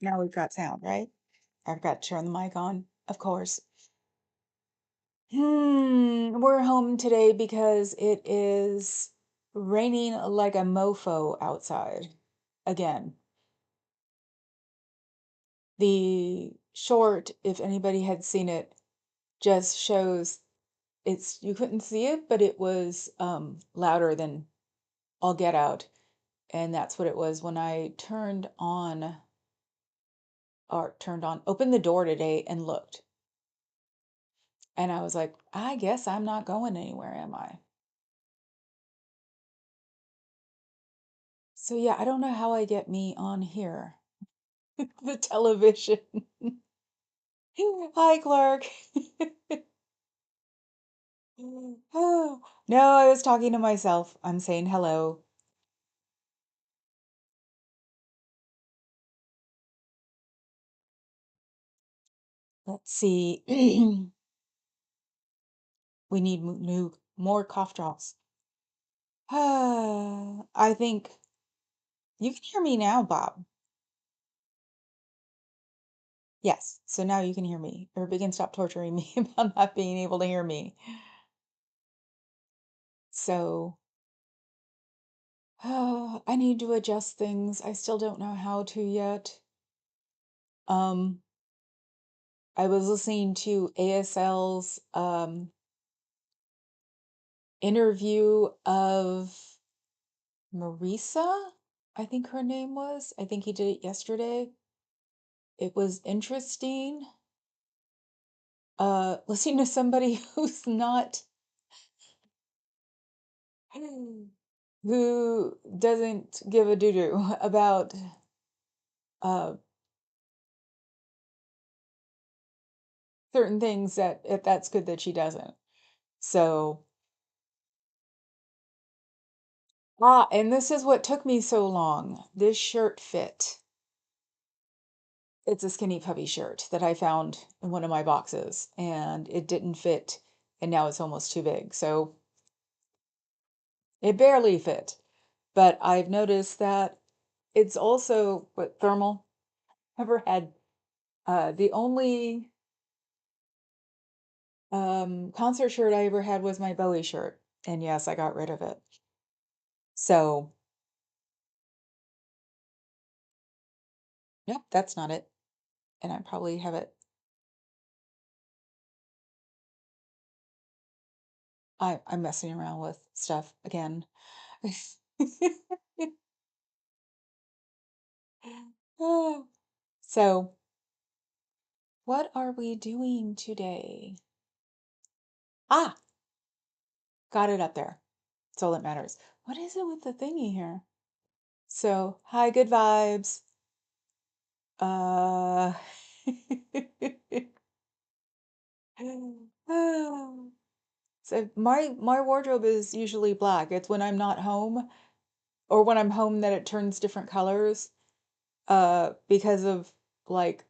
Now we've got sound, right? I've got to turn the mic on, of course. We're home today because it is raining like a mofo outside again. The short, if anybody had seen it, just shows you couldn't see it, but it was louder than all get out. And that's what it was when I opened the door today and looked. And I was like, I guess I'm not going anywhere, am I? So yeah, I don't know how I get me on here. The television. Hi, Clark. Oh, no, I was talking to myself. I'm saying hello. Let's see. We need more cough drops. I think you can hear me now, Bob. Yes, so now you can hear me. Everybody can stop torturing me about not being able to hear me. So, I need to adjust things. I still don't know how to yet. Um, I was listening to ASL's interview of Marisa, I think her name was. I think he did it yesterday. It was interesting. Listening to somebody who's not, who doesn't give a doo-doo about uh certain things that if that's good that she doesn't. So, and this is what took me so long. This shirt fit. It's a skinny puppy shirt that I found in one of my boxes and it didn't fit and now it's almost too big. So it barely fit. But I've noticed that it's also what thermal ever had the only concert shirt I ever had was my Bowie shirt. And yes, I got rid of it. So, nope, that's not it. And I probably have it. I'm messing around with stuff again. Oh, so, what are we doing today? Ah, got it up there. That's all that matters. What is it with the thingy here? So, hi, good vibes. Uh, so my wardrobe is usually black. It's when I'm not home or when I'm home that it turns different colors, because of like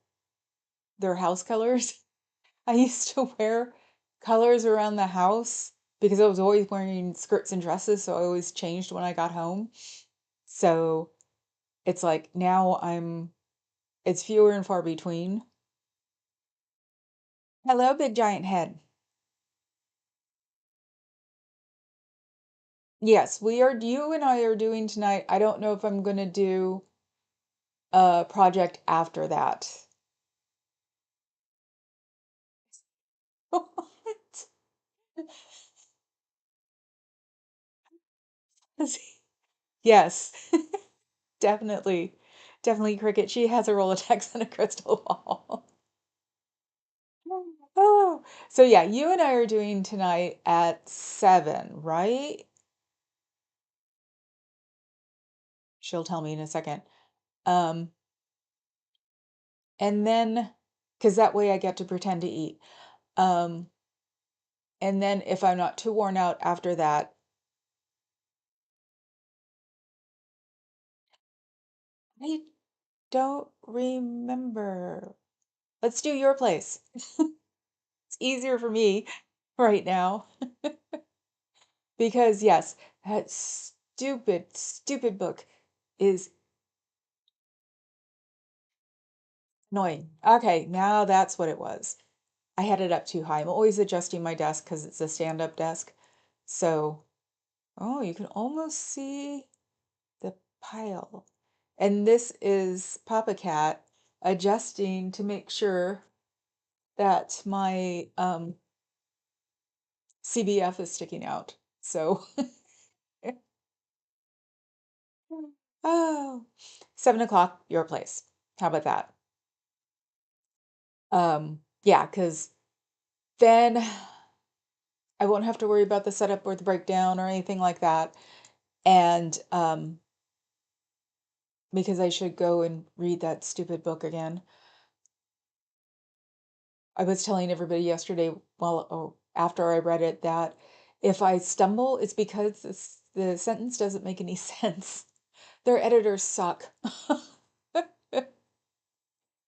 their house colors. I used to wear colors around the house because I was always wearing skirts and dresses, so I always changed when I got home. So it's like now it's fewer and far between. Hello, big giant head. Yes, you and I are doing tonight. I don't know if I'm gonna do a project after that. What? Yes, definitely. Definitely Cricket. She has a Rolodex and a crystal ball. Oh, so yeah, you and I are doing tonight at 7, right? She'll tell me in a second. Um, and then, because that way I get to pretend to eat. Um, and then if I'm not too worn out after that, I don't remember. Let's do your place. It's easier for me right now because yes, that stupid, stupid book is Annoying. Okay, now that's what it was. I had it up too high. I'm always adjusting my desk because it's a stand-up desk. So, oh, you can almost see the pile. And this is Papa Cat adjusting to make sure that my CBF is sticking out. So, oh, 7 o'clock, your place. How about that? Yeah, because then I won't have to worry about the setup or the breakdown or anything like that. And because I should go and read that stupid book again. I was telling everybody yesterday, well, oh, after I read it, that if I stumble, it's because the sentence doesn't make any sense. Their editors suck.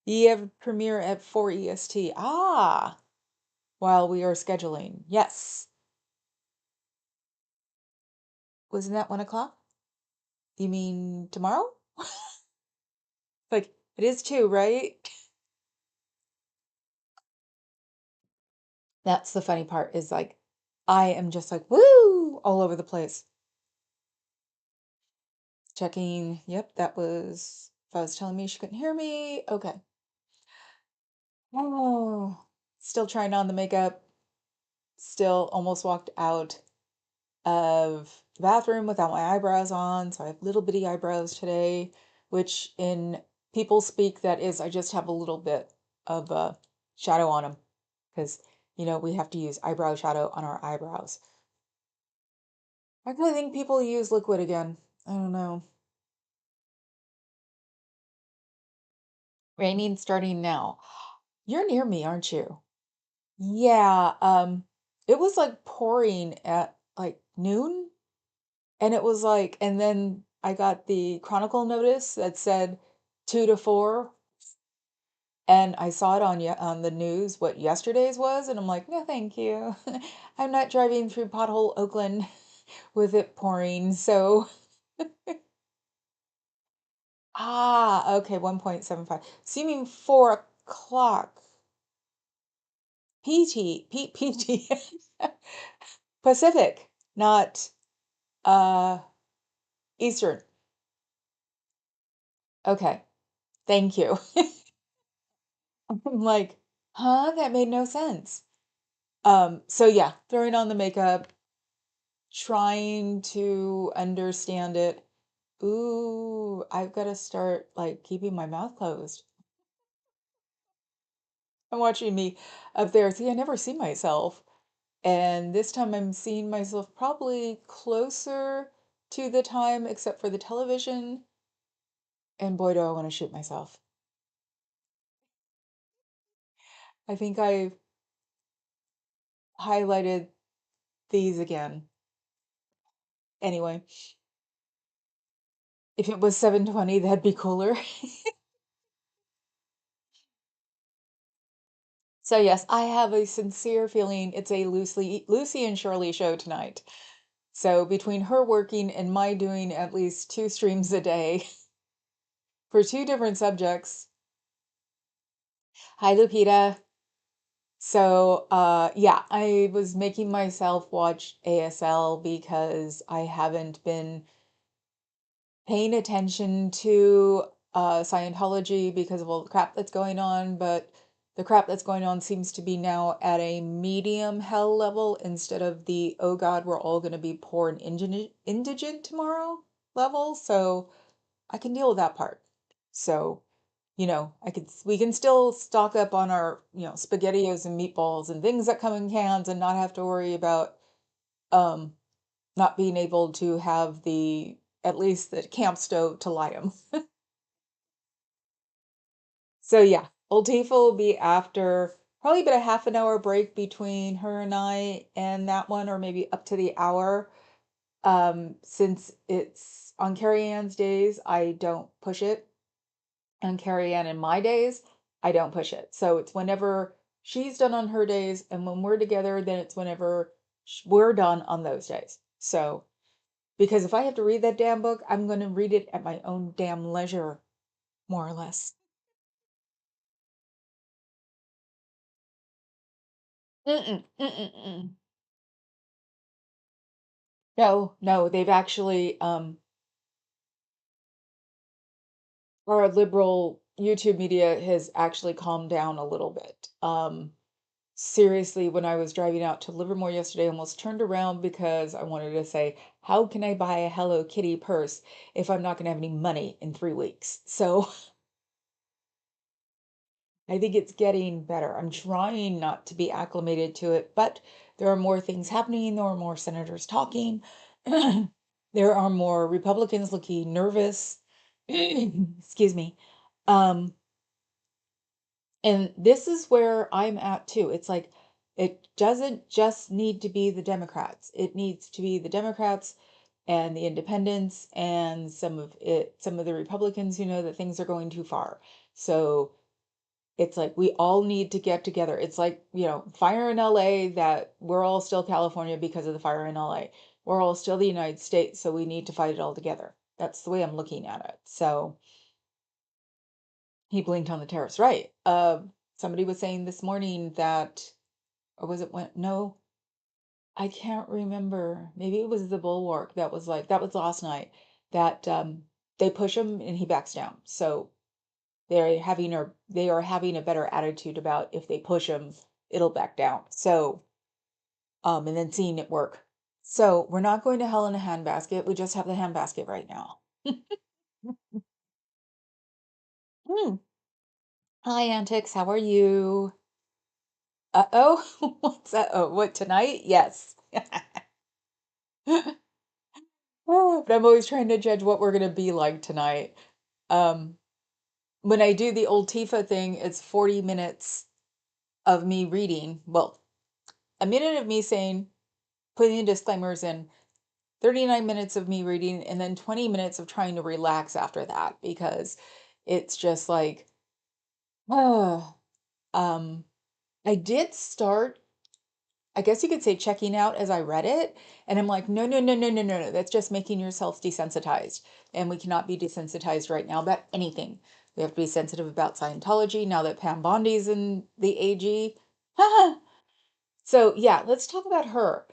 Ye have premiere at 4 EST. Ah, while we are scheduling. Yes. Wasn't that 1 o'clock? You mean tomorrow? Like, it is too, right? That's the funny part is like, I am just like, woo, all over the place. Checking. Yep, that was, if I was telling me she couldn't hear me. Okay. Oh, still trying on the makeup. Still almost walked out of the bathroom without my eyebrows on. So I have little bitty eyebrows today, which in people speak, that is, I just have a little bit of shadow on them because, we have to use eyebrow shadow on our eyebrows. I really think people use liquid again. I don't know. Raining starting now. You're near me, aren't you? Yeah, it was like pouring at like noon, and it was like, and then I got the Chronicle notice that said 2 to 4, and I saw it on the news what yesterday's was, and I'm like, no, thank you. I'm not driving through pothole Oakland with it pouring, so okay, 1.75. So you mean 4 o'clock PT Pacific, not Eastern. Okay, thank you. I'm like, huh? That made no sense. So yeah, throwing on the makeup, trying to understand it. Ooh, I've got to start like keeping my mouth closed. I'm watching me up there. See, I never see myself. And this time I'm seeing myself probably closer to the time, except for the television. And boy, do I want to shoot myself. I think I've highlighted these again. Anyway, if it was 7:20, that'd be cooler. So yes, I have a sincere feeling it's a Lucy and Shirley show tonight. So between her working and my doing at least 2 streams a day for 2 different subjects. Hi, Lupita. So yeah, I was making myself watch ASL because I haven't been paying attention to Scientology because of all the crap that's going on, but the crap that's going on seems to be now at a medium hell level instead of the, oh God, we're all going to be poor and indigent tomorrow level. So I can deal with that part. So, we can still stock up on our, SpaghettiOs and meatballs and things that come in cans and not have to worry about um not being able to have the at least the camp stove to light them. So yeah, Old Tifa will be after probably about a half an hour break between her and I and that one, or maybe up to the hour. Since it's on Carrie Ann's days, I don't push it. On Carrie Ann and my days, I don't push it. So it's whenever she's done on her days, and when we're together, then it's whenever we're done on those days. So because if I have to read that damn book, I'm going to read it at my own damn leisure, more or less. Mm-mm, mm-mm, mm. No, no, they've actually, our liberal YouTube media has actually calmed down a little bit. Seriously, when I was driving out to Livermore yesterday, I almost turned around because I wanted to say, how can I buy a Hello Kitty purse if I'm not going to have any money in 3 weeks? So I think it's getting better. I'm trying not to be acclimated to it, but there are more things happening. There are more senators talking. There are more Republicans looking nervous. Excuse me. Um, and this is where I'm at too. It's like it doesn't just need to be the Democrats. It needs to be the Democrats and the independents and some of the Republicans who know that things are going too far. So it's like we all need to get together. It's like, fire in LA, that we're all still California because of the fire in LA. We're all still the United States, so we need to fight it all together. That's the way I'm looking at it. So he blinked on the terrace, right? Somebody was saying this morning that, or was it when, no, I can't remember. Maybe it was the Bulwark that was like, that was last night, that they push him and he backs down. So they are having a better attitude about if they push him, it'll back down. So, and then seeing it work. So we're not going to hell in a handbasket. We just have the handbasket right now. Hmm. Hi, Antics. How are you? Uh-oh. What's that? Oh, what, tonight? Yes. Oh, but I'm always trying to judge what we're going to be like tonight. Um, when I do the old Tifa thing, it's 40 minutes of me reading. Well, a minute of me saying, putting the disclaimers in, 39 minutes of me reading, and then 20 minutes of trying to relax after that because it's just like, oh, um, I did start, I guess you could say, checking out as I read it. And I'm like, no, no, no, no, no, no, no. That's just making yourself desensitized. And we cannot be desensitized right now about anything. We have to be sensitive about Scientology now that Pam Bondi's in the AG. So, yeah, let's talk about her.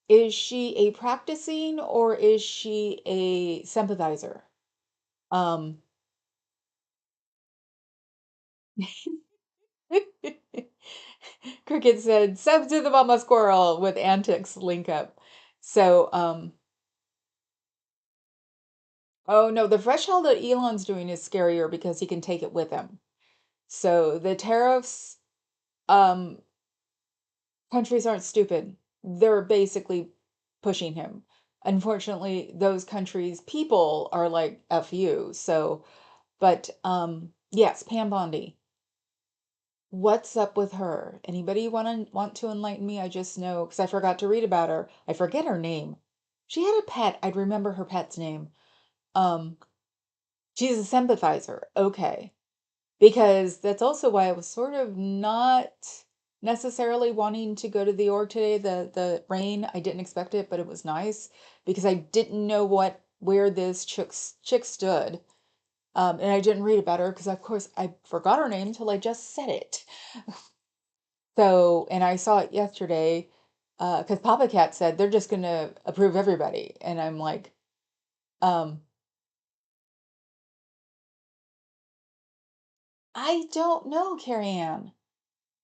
Is she a practicing or is she a sympathizer? Um, Cricket said, "Sub to the mama squirrel" with antics link up. So, oh no, the threshold that Elon's doing is scarier because he can take it with him. So the tariffs, um, countries aren't stupid. They're basically pushing him. Unfortunately, those countries' people are like F you. So, but yes, Pam Bondi. What's up with her? Anybody want to enlighten me? I just know because I forgot to read about her. I forget her name. She had a pet. I'd remember her pet's name. Um, she's a sympathizer. Okay. Because that's also why I was sort of not necessarily wanting to go to the org today. The rain, I didn't expect it, but it was nice because I didn't know where this chick stood. And I didn't read about her because of course I forgot her name until I just said it. So, and I saw it yesterday, because Papa Cat said they're just gonna approve everybody. And I'm like, um, I don't know, Carrie Ann.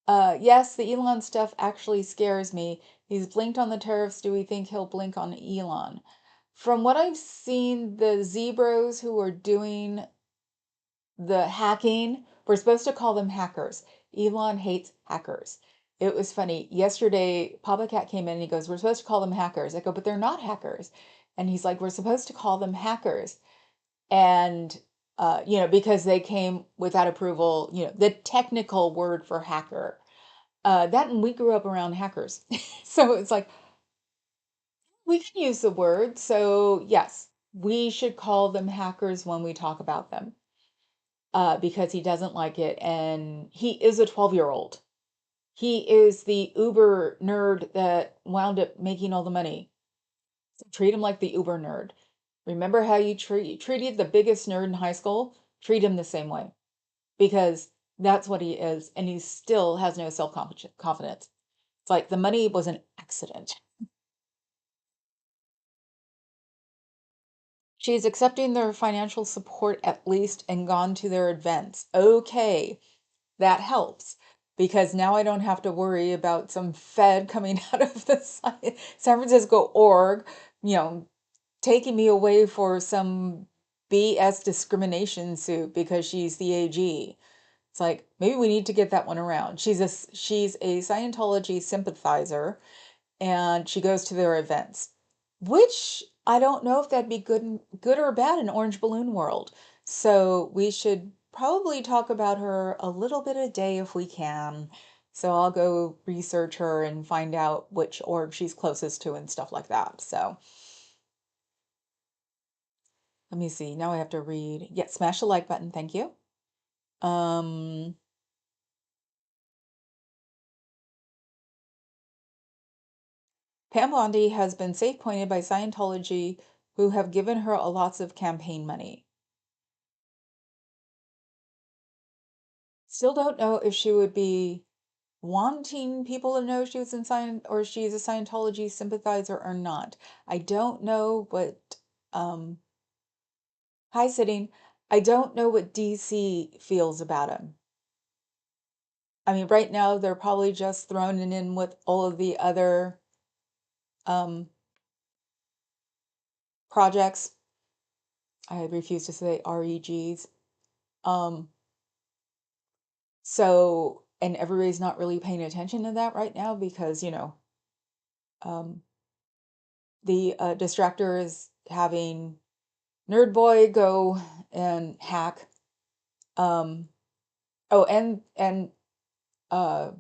Yes, the Elon stuff actually scares me. He's blinked on the tariffs. Do we think he'll blink on Elon? From what I've seen, the Zebros who are doing the hacking, we're supposed to call them hackers. Elon hates hackers. It was funny. Yesterday, Papa Cat came in and he goes, "We're supposed to call them hackers." I go, "But they're not hackers." And he's like, "We're supposed to call them hackers." And, because they came without approval, the technical word for hacker. That and we grew up around hackers. So it's like we can use the word. So yes, we should call them hackers when we talk about them, because he doesn't like it. And he is a 12-year-old. He is the Uber nerd that wound up making all the money. So treat him like the Uber nerd. Remember how you treated the biggest nerd in high school? Treat him the same way because that's what he is. And he still has no self confidence. It's like the money was an accident. She's accepting their financial support at least and gone to their events. Okay, that helps because now I don't have to worry about some Fed coming out of the San Francisco org, you know, taking me away for some BS discrimination suit because she's the AG. It's like maybe we need to get that one around. She's a Scientology sympathizer and she goes to their events, which I don't know if that'd be good or bad in Orange Balloon World. So we should probably talk about her a little bit a day if we can. So I'll go research her and find out which org she's closest to and stuff like that. So let me see. Now I have to read. Yeah, smash the like button. Thank you. Um, Pam Bondi has been safe pointed by Scientology, who have given her a lots of campaign money. Still don't know if she would be wanting people to know she was in Scient or she's a Scientology sympathizer or not. I don't know what hi sitting. I don't know what DC feels about him. I mean, right now they're probably just thrown in with all of the other um projects. I refuse to say REGs. Um, so and everybody's not really paying attention to that right now because, um the distractor is having Nerd Boy go and hack. Um, oh, and uh,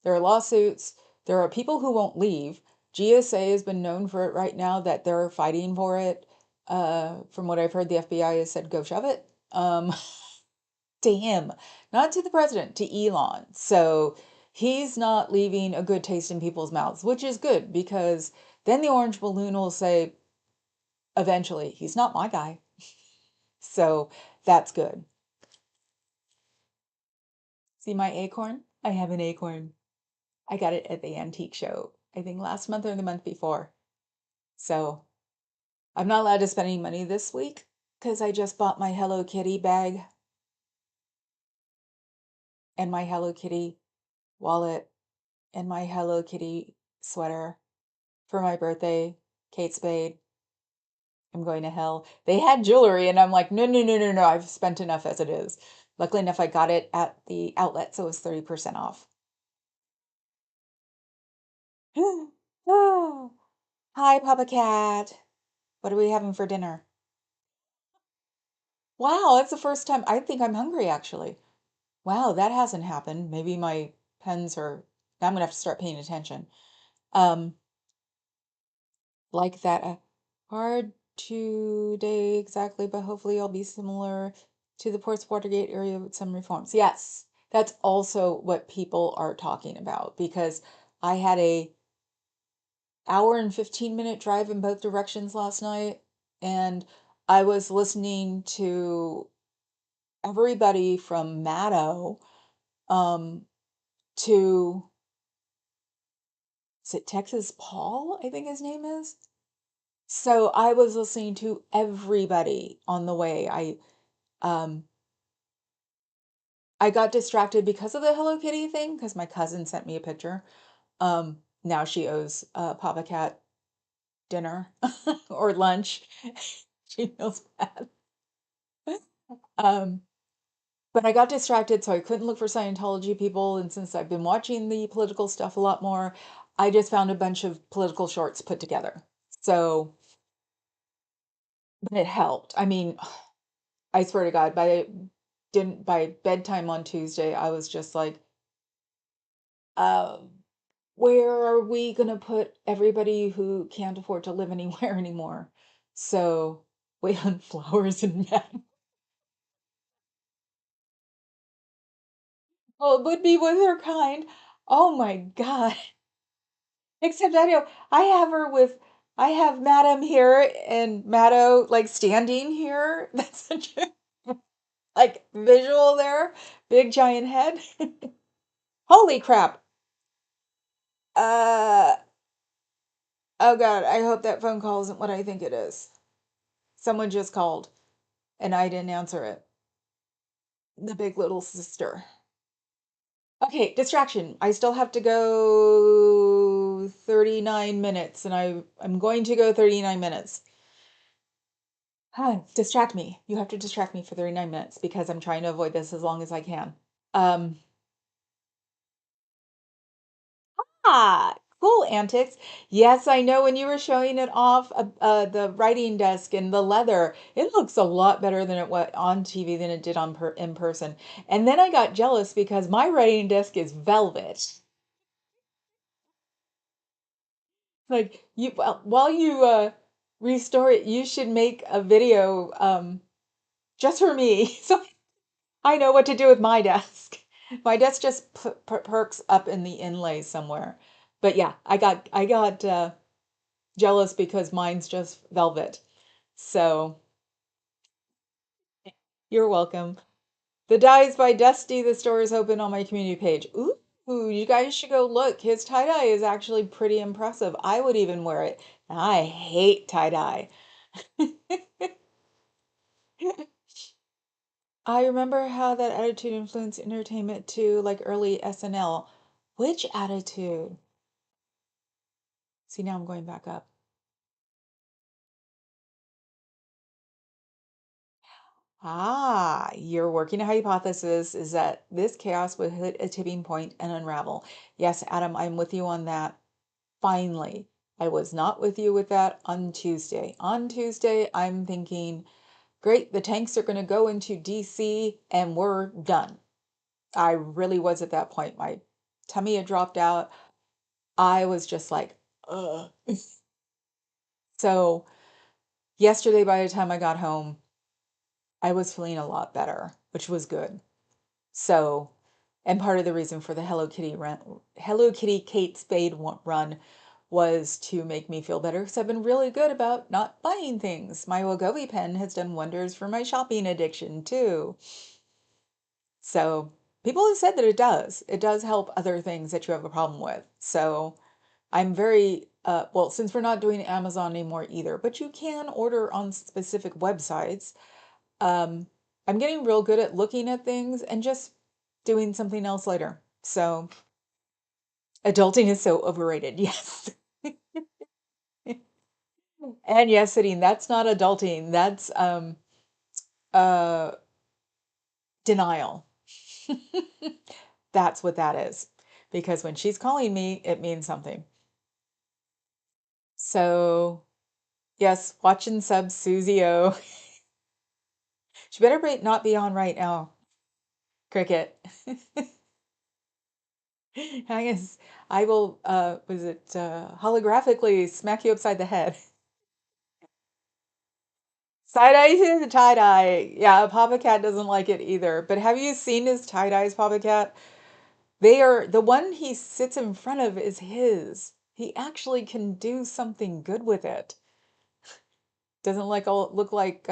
there are lawsuits. There are people who won't leave. GSA has been known for it right now that they're fighting for it. From what I've heard, the FBI has said, "Go shove it." To him, not to the president, to Elon. So he's not leaving a good taste in people's mouths, which is good because then the orange balloon will say, eventually, he's not my guy. So that's good. See my acorn? I have an acorn. I got it at the antique show, I think last month or the month before. So I'm not allowed to spend any money this week because I just bought my Hello Kitty bag and my Hello Kitty wallet and my Hello Kitty sweater for my birthday. Kate Spade. I'm going to hell. They had jewelry and I'm like, no, no, no, no, no. I've spent enough as it is. Luckily enough, I got it at the outlet, so it was 30% off. Oh, hi, Papa Cat. What are we having for dinner? Wow, that's the first time. I think I'm hungry actually. Wow, that hasn't happened. Maybe my pens are. Now I'm gonna have to start paying attention. Um, like that. Hard to day exactly, but hopefully I'll be similar to the Ports Watergate area with some reforms. Yes, that's also what people are talking about because I had a hour and 15-minute drive in both directions last night, and I was listening to everybody from Maddo um, to is it Texas Paul, I think his name is. So I was listening to everybody on the way. Um I got distracted because of the Hello Kitty thing because my cousin sent me a picture. Now she owes Papa Cat dinner or lunch. She feels bad. Um, but I got distracted, so I couldn't look for Scientology people. And since I've been watching the political stuff a lot more, I just found a bunch of political shorts put together. So, but it helped. I mean, I swear to God, by bedtime on Tuesday, I was just like, uh, where are we gonna put everybody who can't afford to live anywhere anymore? So, Wayland Flowers and Matt. Oh, it would be with her kind. Oh my God. Except I have Madam here and Maddo like standing here. That's such a like visual there. Big giant head. Holy crap. Uh, oh God, I hope that phone call isn't what I think it is. Someone just called and I didn't answer it. The big little sister. Okay, distraction. I still have to go 39 minutes and I'm going to go 39 minutes. Distract me. You have to distract me for 39 minutes because I'm trying to avoid this as long as I can. Um, cool antics. Yes, I know when you were showing it off, the writing desk and the leather, it looks a lot better than it was on TV than it did in person. And then I got jealous because my writing desk is velvet. Like you, while you restore it, you should make a video just for me, so I know what to do with my desk. My desk just perks up in the inlay somewhere. But yeah, I got jealous because mine's just velvet. So you're welcome. The Dyes by Dusty, the store is open on my community page. Ooh, you guys should go look. His tie-dye is actually pretty impressive. I would even wear it. I hate tie-dye. I remember how that attitude influenced entertainment too, like early SNL. Which attitude? See, now I'm going back up. You're working a hypothesis is that this chaos would hit a tipping point and unravel. Yes, Adam, I'm with you on that. Finally, I was not with you with that on Tuesday. On Tuesday, I'm thinking, great, the tanks are going to go into DC and we're done. I really was at that point. My tummy had dropped out. I was just like, ugh. So, yesterday, by the time I got home, I was feeling a lot better, which was good. So, and part of the reason for the Hello Kitty Kate Spade run was to make me feel better because I've been really good about not buying things. My Wagobi pen has done wonders for my shopping addiction too. So, people have said that it does. It does help other things that you have a problem with. So, I'm very, well, since we're not doing Amazon anymore either, but you can order on specific websites. Um, I'm getting real good at looking at things and just doing something else later. So, adulting is so overrated. Yes. And yes, sitting, that's not adulting. That's uh denial. That's what that is. Because when she's calling me, it means something. So, yes, watching sub Susie O. She better not be on right now. Cricket. I guess I will, was it holographically smack you upside the head? Side eye to the tie dye. Yeah, Papa Cat doesn't like it either. But have you seen his tie dyes, Papa Cat? They are the one he sits in front of is his. He actually can do something good with it. Doesn't like all look like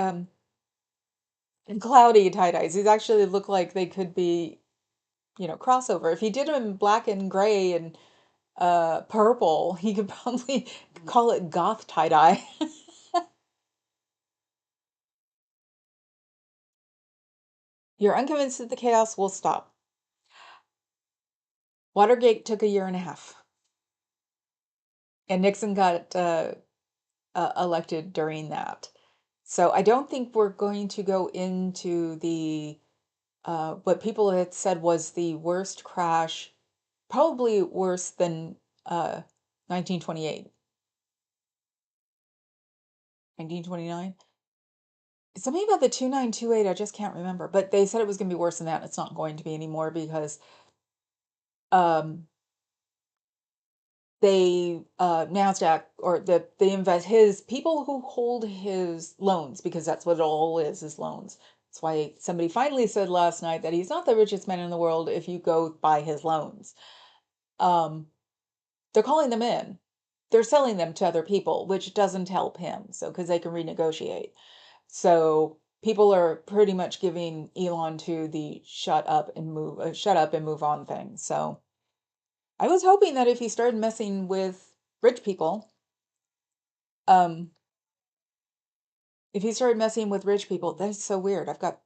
cloudy tie dyes. These actually look like they could be, crossover. If he did them in black and gray and purple, he could probably call it goth tie dye. You're unconvinced that the chaos will stop. Watergate took a year and a half, and Nixon got elected during that. So I don't think we're going to go into the what people had said was the worst crash, probably worse than 1928, 1929. Something about the 2928, I just can't remember, but they said it was going to be worse than that. It's not going to be anymore because um, they NASDAQ or they invest his people who hold his loans because that's what it all is loans. That's why somebody finally said last night that he's not the richest man in the world if you go buy his loans. Um, they're calling them in. They're selling them to other people, which doesn't help him. So because they can renegotiate. So people are pretty much giving Elon to the shut up and move on thing. So I was hoping that if he started messing with rich people, um, if he started messing with rich people, that's so weird. I've got,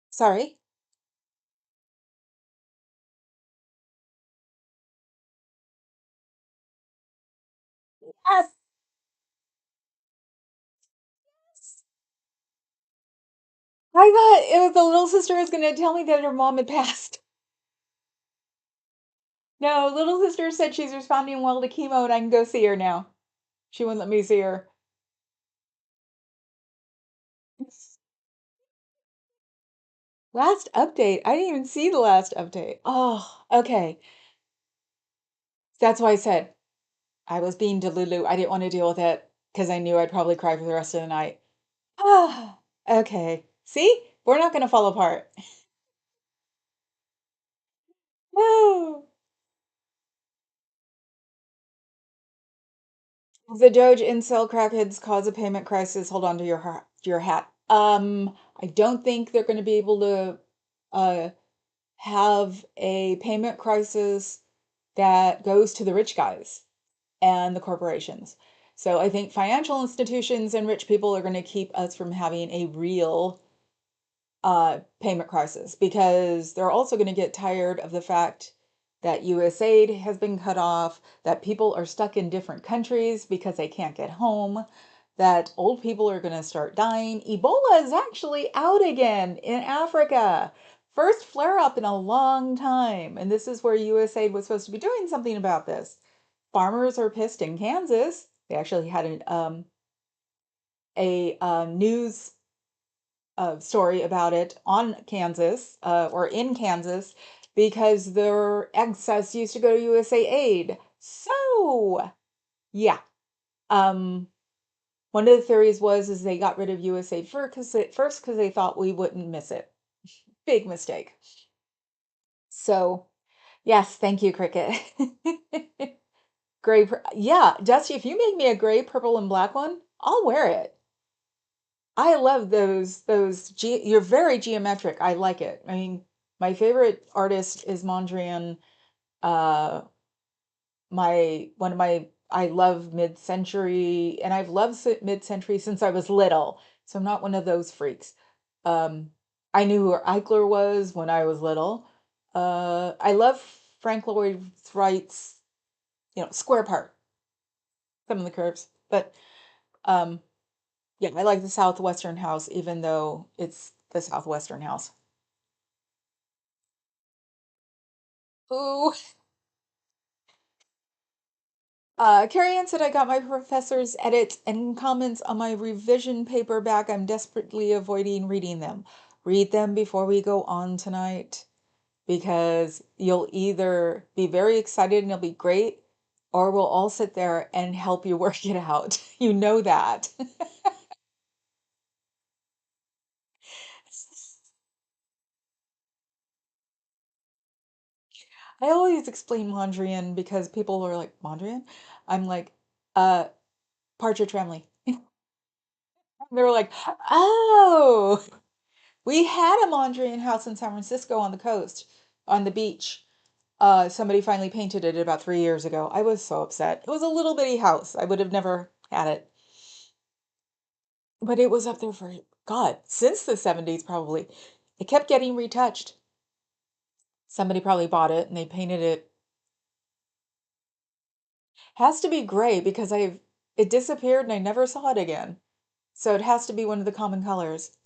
sorry. Yes. I thought it was the little sister was going to tell me that her mom had passed. No, little sister said she's responding well to chemo and I can go see her now. She wouldn't let me see her. Last update. I didn't even see the last update. Oh, okay. That's why I said I was being delulu. I didn't want to deal with it because I knew I'd probably cry for the rest of the night. Ah, okay. See? We're not going to fall apart. No. The Doge incel crackheads cause a payment crisis. Hold on to your hat. I don't think they're going to be able to uh have a payment crisis that goes to the rich guys and the corporations. So I think financial institutions and rich people are going to keep us from having a real payment crisis because they're also going to get tired of the fact that USAID has been cut off, that people are stuck in different countries because they can't get home, that old people are going to start dying. Ebola is actually out again in Africa. First flare up in a long time. And this is where USAID was supposed to be doing something about this. Farmers are pissed in Kansas. They actually had a news story about it on Kansas or in Kansas because their excess used to go to USA Aid. So, yeah. Um, One of the theories was is they got rid of USA first because they thought we wouldn't miss it. Big mistake. So, yes, thank you, Cricket. Yeah, Dusty, if you make me a gray, purple, and black one, I'll wear it. I love you're very geometric. I like it. I mean, my favorite artist is Mondrian. Uh, my one of my I love mid-century, and I've loved mid-century since I was little. So I'm not one of those freaks. Um, I knew who Eichler was when I was little. I love Frank Lloyd Wright's, Square Part, some of the curves, but um, yeah, I like the Southwestern House, even though it's the Southwestern House. Ooh. Carrie Ann said I got my professor's edits and comments on my revision paper back. I'm desperately avoiding reading them. Read them before we go on tonight because you'll either be very excited and it'll be great, or we'll all sit there and help you work it out. You know that. I always explain Mondrian because people are like, Mondrian? I'm like, uh, Partridge Family. They're like, oh. We had a Mondrian house in San Francisco on the coast, on the beach. Somebody finally painted it about 3 years ago. I was so upset. It was a little bitty house. I would have never had it. But it was up there for, God, since the 70s probably. It kept getting retouched. Somebody probably bought it and they painted it. Has to be gray because it disappeared and I never saw it again. So it has to be one of the common colors.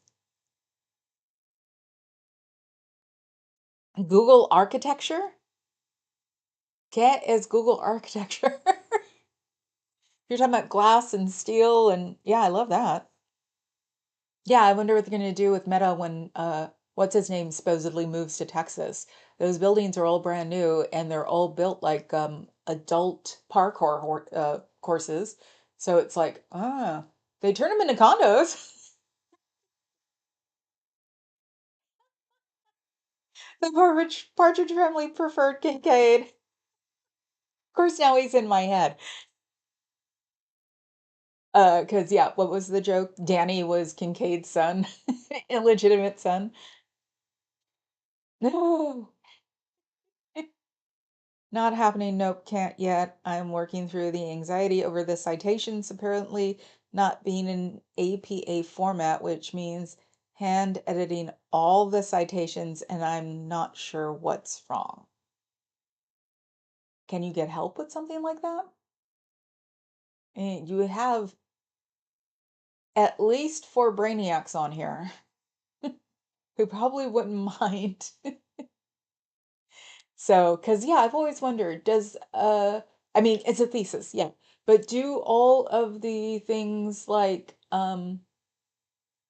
Google architecture? Cat is Google architecture. You're talking about glass and steel and yeah, I love that. Yeah, I wonder what they're going to do with Meta when what's his name supposedly moves to Texas. Those buildings are all brand new and they're all built like adult parkour courses. So it's like, they turn them into condos. The Partridge Family preferred Kincaid. Of course, now he's in my head. 'Cause yeah, what was the joke? Danny was Kincaid's son, illegitimate son. No. Not happening. Nope, can't yet. I'm working through the anxiety over the citations apparently not being in APA format, which means hand editing all the citations, and I'm not sure what's wrong. Can you get help with something like that? And you have at least four brainiacs on here who probably wouldn't mind. So, because yeah, I've always wondered, I mean, it's a thesis, yeah, but do all of the things like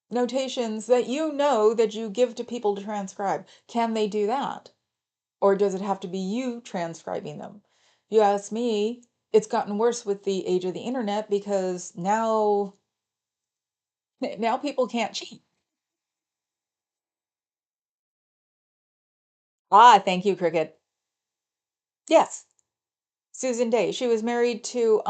notations that you know that you give to people to transcribe, can they do that? Or does it have to be you transcribing them? If you ask me, it's gotten worse with the age of the internet because now people can't cheat. Ah, thank you, Cricket. Yes, Susan Day. She was married to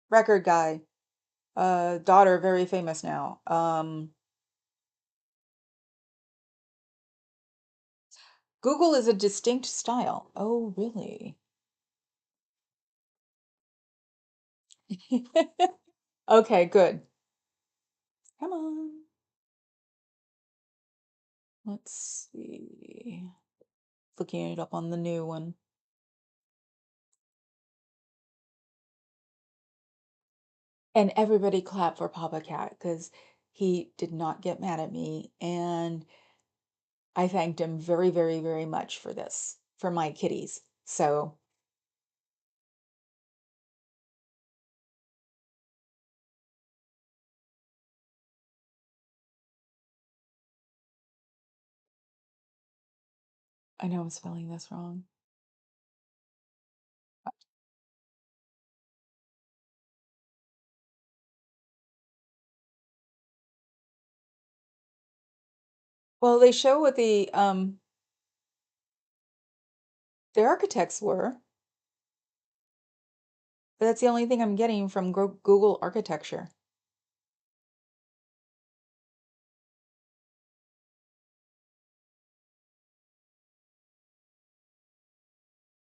record guy, daughter, very famous now. Google is a distinct style. Oh, really? Okay, good. Come on. Let's see. Looking it up on the new one. And everybody clapped for Papa Cat because he did not get mad at me. And I thanked him very, very, very much for this, for my kitties. So I know I'm spelling this wrong. Well, they show what the architects were, but that's the only thing I'm getting from Google architecture.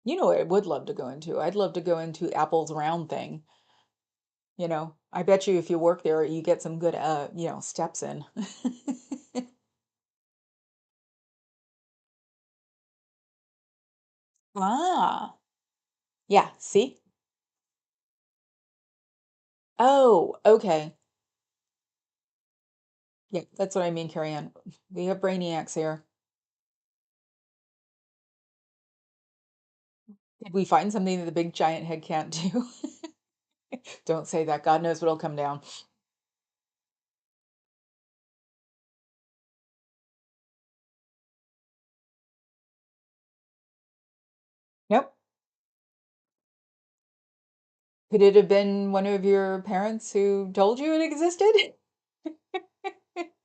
You know what I would love to go into? I'd love to go into Apple's round thing. I bet you if you work there, you get some good, steps in. Ah, yeah, see? Oh, okay. Yeah, that's what I mean, Carrie Ann. We have brainiacs here. Did we find something that the big giant head can't do? Don't say that. God knows what'll come down. Nope. Could it have been one of your parents who told you it existed?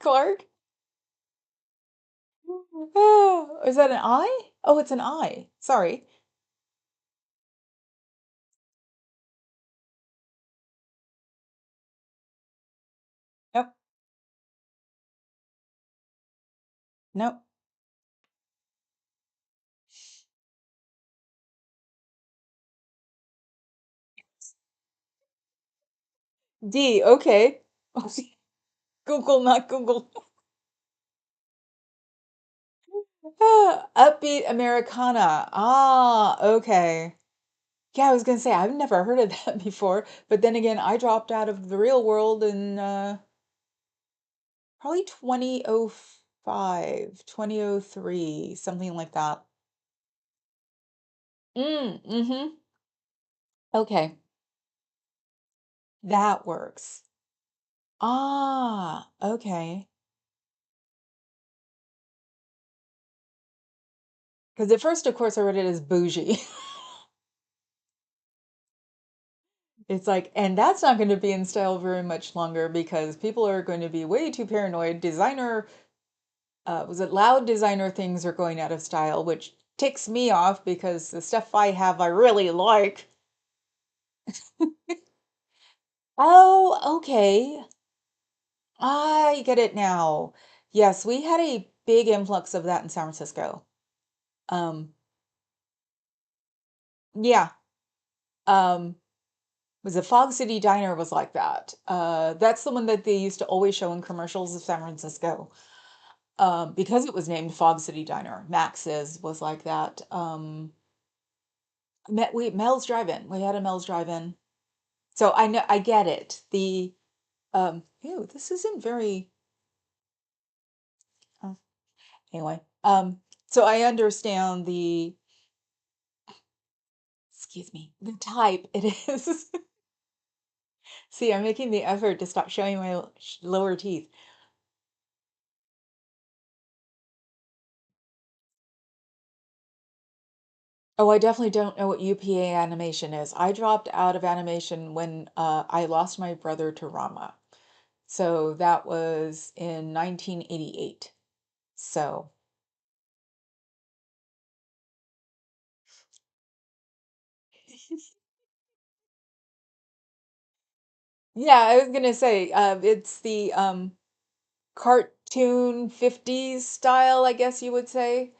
Clark? Oh, is that an I? Oh, it's an I. Sorry. Nope. Nope. D. Okay. Google, not Google. Ah, upbeat Americana. Ah, okay. Yeah, I was gonna say I've never heard of that before, but then again, I dropped out of the real world in probably 2005, 2003, something like that. Mm-hmm. Okay, that works. Ah, okay. Because at first, of course, I read it as bougie. It's like, and that's not going to be in style very much longer because people are going to be way too paranoid. Was it loud designer things are going out of style, which ticks me off because the stuff I have I really like. Oh, okay. I get it now. Yes, we had a big influx of that in San Francisco. Um, yeah. Um, was a Fog City Diner was like that. That's the one that they used to always show in commercials of San Francisco. Because it was named Fog City Diner. Max's was like that. Mel's Drive-In. We had a Mel's Drive-In. So I know I get it. Ew, this isn't very uh, anyway. So I understand excuse me, the type it is. See, I'm making the effort to stop showing my lower teeth. Oh, I definitely don't know what UPA animation is. I dropped out of animation when I lost my brother to Rama. So that was in 1988. So, yeah, I was gonna say, it's the cartoon 50s style, I guess you would say.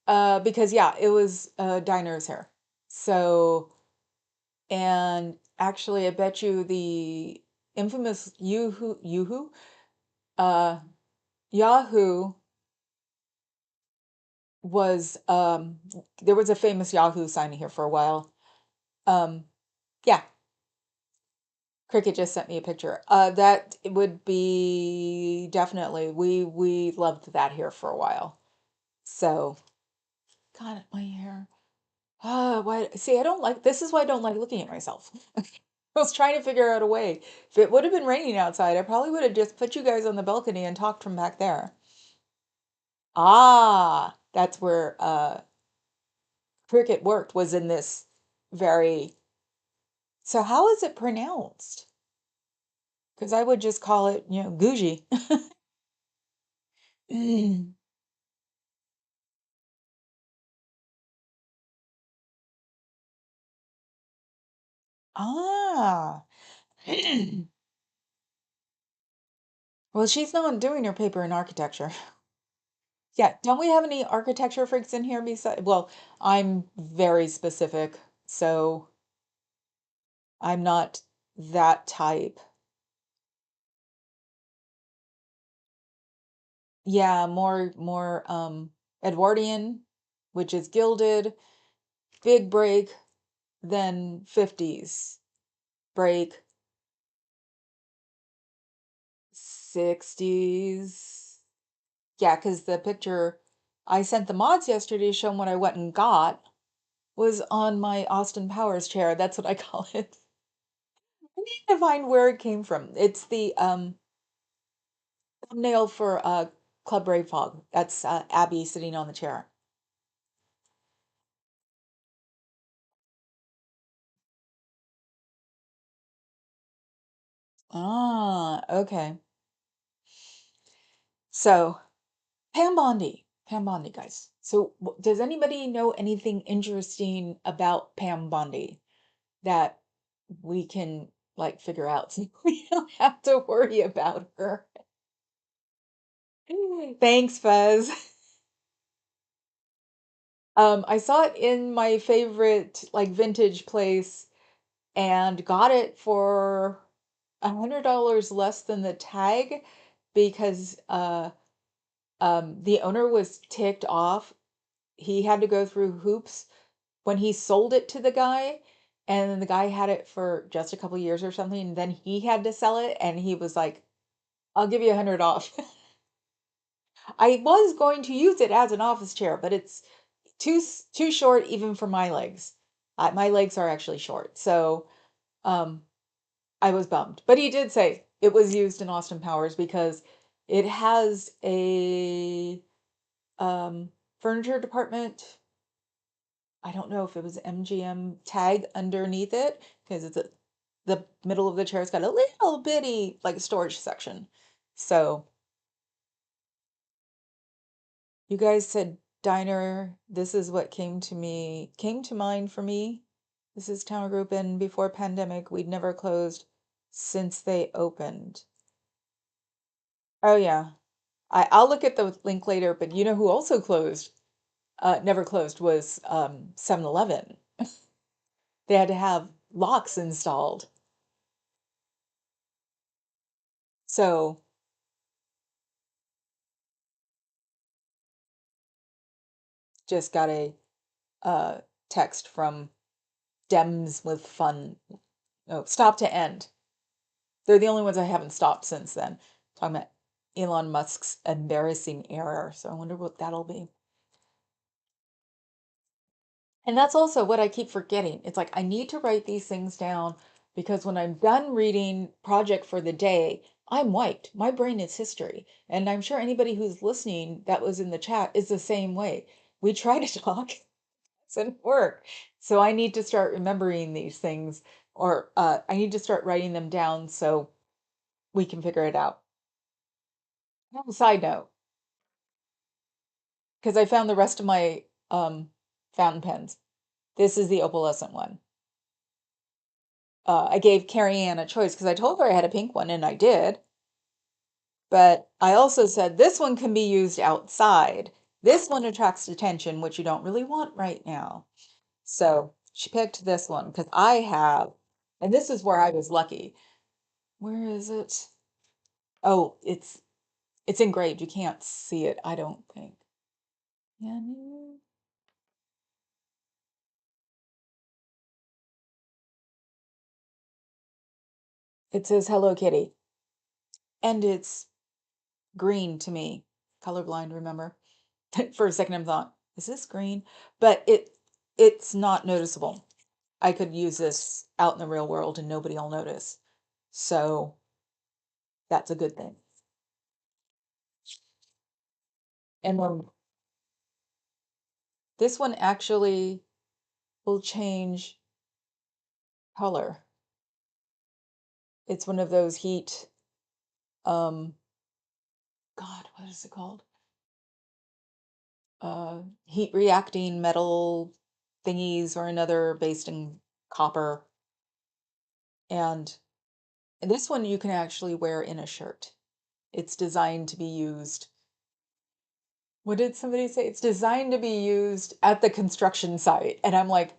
Because yeah, it was Diner's hair. So, and actually, I bet you the infamous uh, Yahoo was there was a famous Yahoo sign here for a while. Um, yeah, Cricket just sent me a picture. That would be definitely we loved that here for a while. So, God, my hair. Why? See, I don't like this is why I don't like looking at myself. I was trying to figure out a way. If it would have been raining outside, I probably would have just put you guys on the balcony and talked from back there. Ah, that's where Cricket worked, was in this very. So how is it pronounced? Because I would just call it, Guji. Ah. Well, she's not doing her paper in architecture. Yeah, don't we have any architecture freaks in here besides? Well, I'm very specific, so I'm not that type. Yeah, more Edwardian, which is gilded, big break, then 50s break, 60s. Yeah, because the picture I sent the mods yesterday showing what I went and got was on my Austin Powers chair. That's what I call it. I need to find where it came from. It's the thumbnail for Club Brave Fog. That's Abby sitting on the chair. Ah, okay. So Pam Bondi, guys. So does anybody know anything interesting about Pam Bondi that we can like figure out so we don't have to worry about her? Thanks, Fuzz. I saw it in my favorite like vintage place and got it for $100 less than the tag because the owner was ticked off. He had to go through hoops when he sold it to the guy, and then the guy had it for just a couple years or something, and then he had to sell it, and he was like, "I'll give you 100 off." I was going to use it as an office chair, but it's too short even for my legs. My legs are actually short, so um, I was bummed. But he did say it was used in Austin Powers because it has a furniture department. I don't know if it was MGM tag underneath it because the middle of the chair's got a little bitty like storage section. So you guys said diner. This is what came to mind for me. This is Tower Group, and before pandemic, we'd never closed since they opened. Oh yeah. I'll look at the link later, but you know who also closed, never closed, was 7-Eleven. They had to have locks installed. So just got a uh, text from Dems with fun. Oh, stop to end. They're the only ones I haven't stopped since then. Talking about Elon Musk's embarrassing error. So I wonder what that'll be. And that's also what I keep forgetting. It's like I need to write these things down because when I'm done reading Project for the Day, I'm wiped. My brain is history. And I'm sure anybody who's listening that was in the chat is the same way. We try to talk, it doesn't work. So I need to start remembering these things, or I need to start writing them down so we can figure it out. Side note, because I found the rest of my fountain pens. This is the opalescent one. I gave Carrie Ann a choice because I told her I had a pink one, and I did. But I also said this one can be used outside. This one attracts attention, which you don't really want right now. So she picked this one because I have, and this is where I was lucky. Where is it? Oh, it's engraved. You can't see it, I don't think. Yeah, it says Hello Kitty, and it's green to me. Colorblind, remember? For a second, I thought, is this green? But it's not noticeable. I could use this out in the real world and nobody will notice. So that's a good thing. And then this one actually will change color. It's one of those heat, um, God, what is it called? Heat reacting metal thingies or another based in copper. And this one you can actually wear in a shirt. It's designed to be used. What did somebody say? It's designed to be used at the construction site. And I'm like,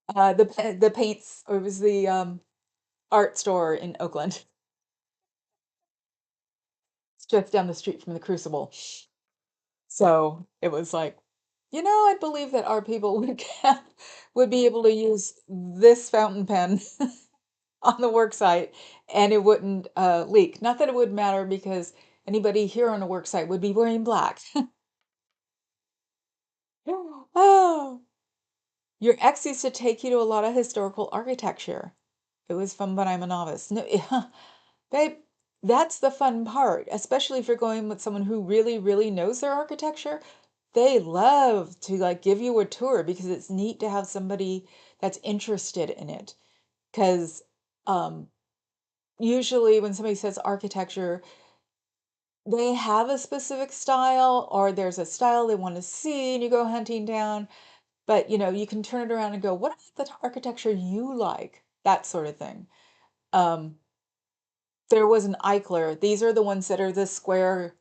the paints, or it was the art store in Oakland. It's just down the street from the Crucible. So it was like, I believe that our people would be able to use this fountain pen on the work site and it wouldn't leak. Not that it would matter because anybody here on a work site would be wearing black. Oh, your ex used to take you to a lot of historical architecture. It was fun, but I'm a novice. No, babe, that's the fun part, especially if you're going with someone who really, really knows their architecture. They love to like give you a tour because it's neat to have somebody that's interested in it. Because usually when somebody says architecture, they have a specific style or there's a style they want to see and you go hunting down. But you can turn it around and go, what about the architecture you like? That sort of thing. Um, there was an Eichler. These are the ones that are the square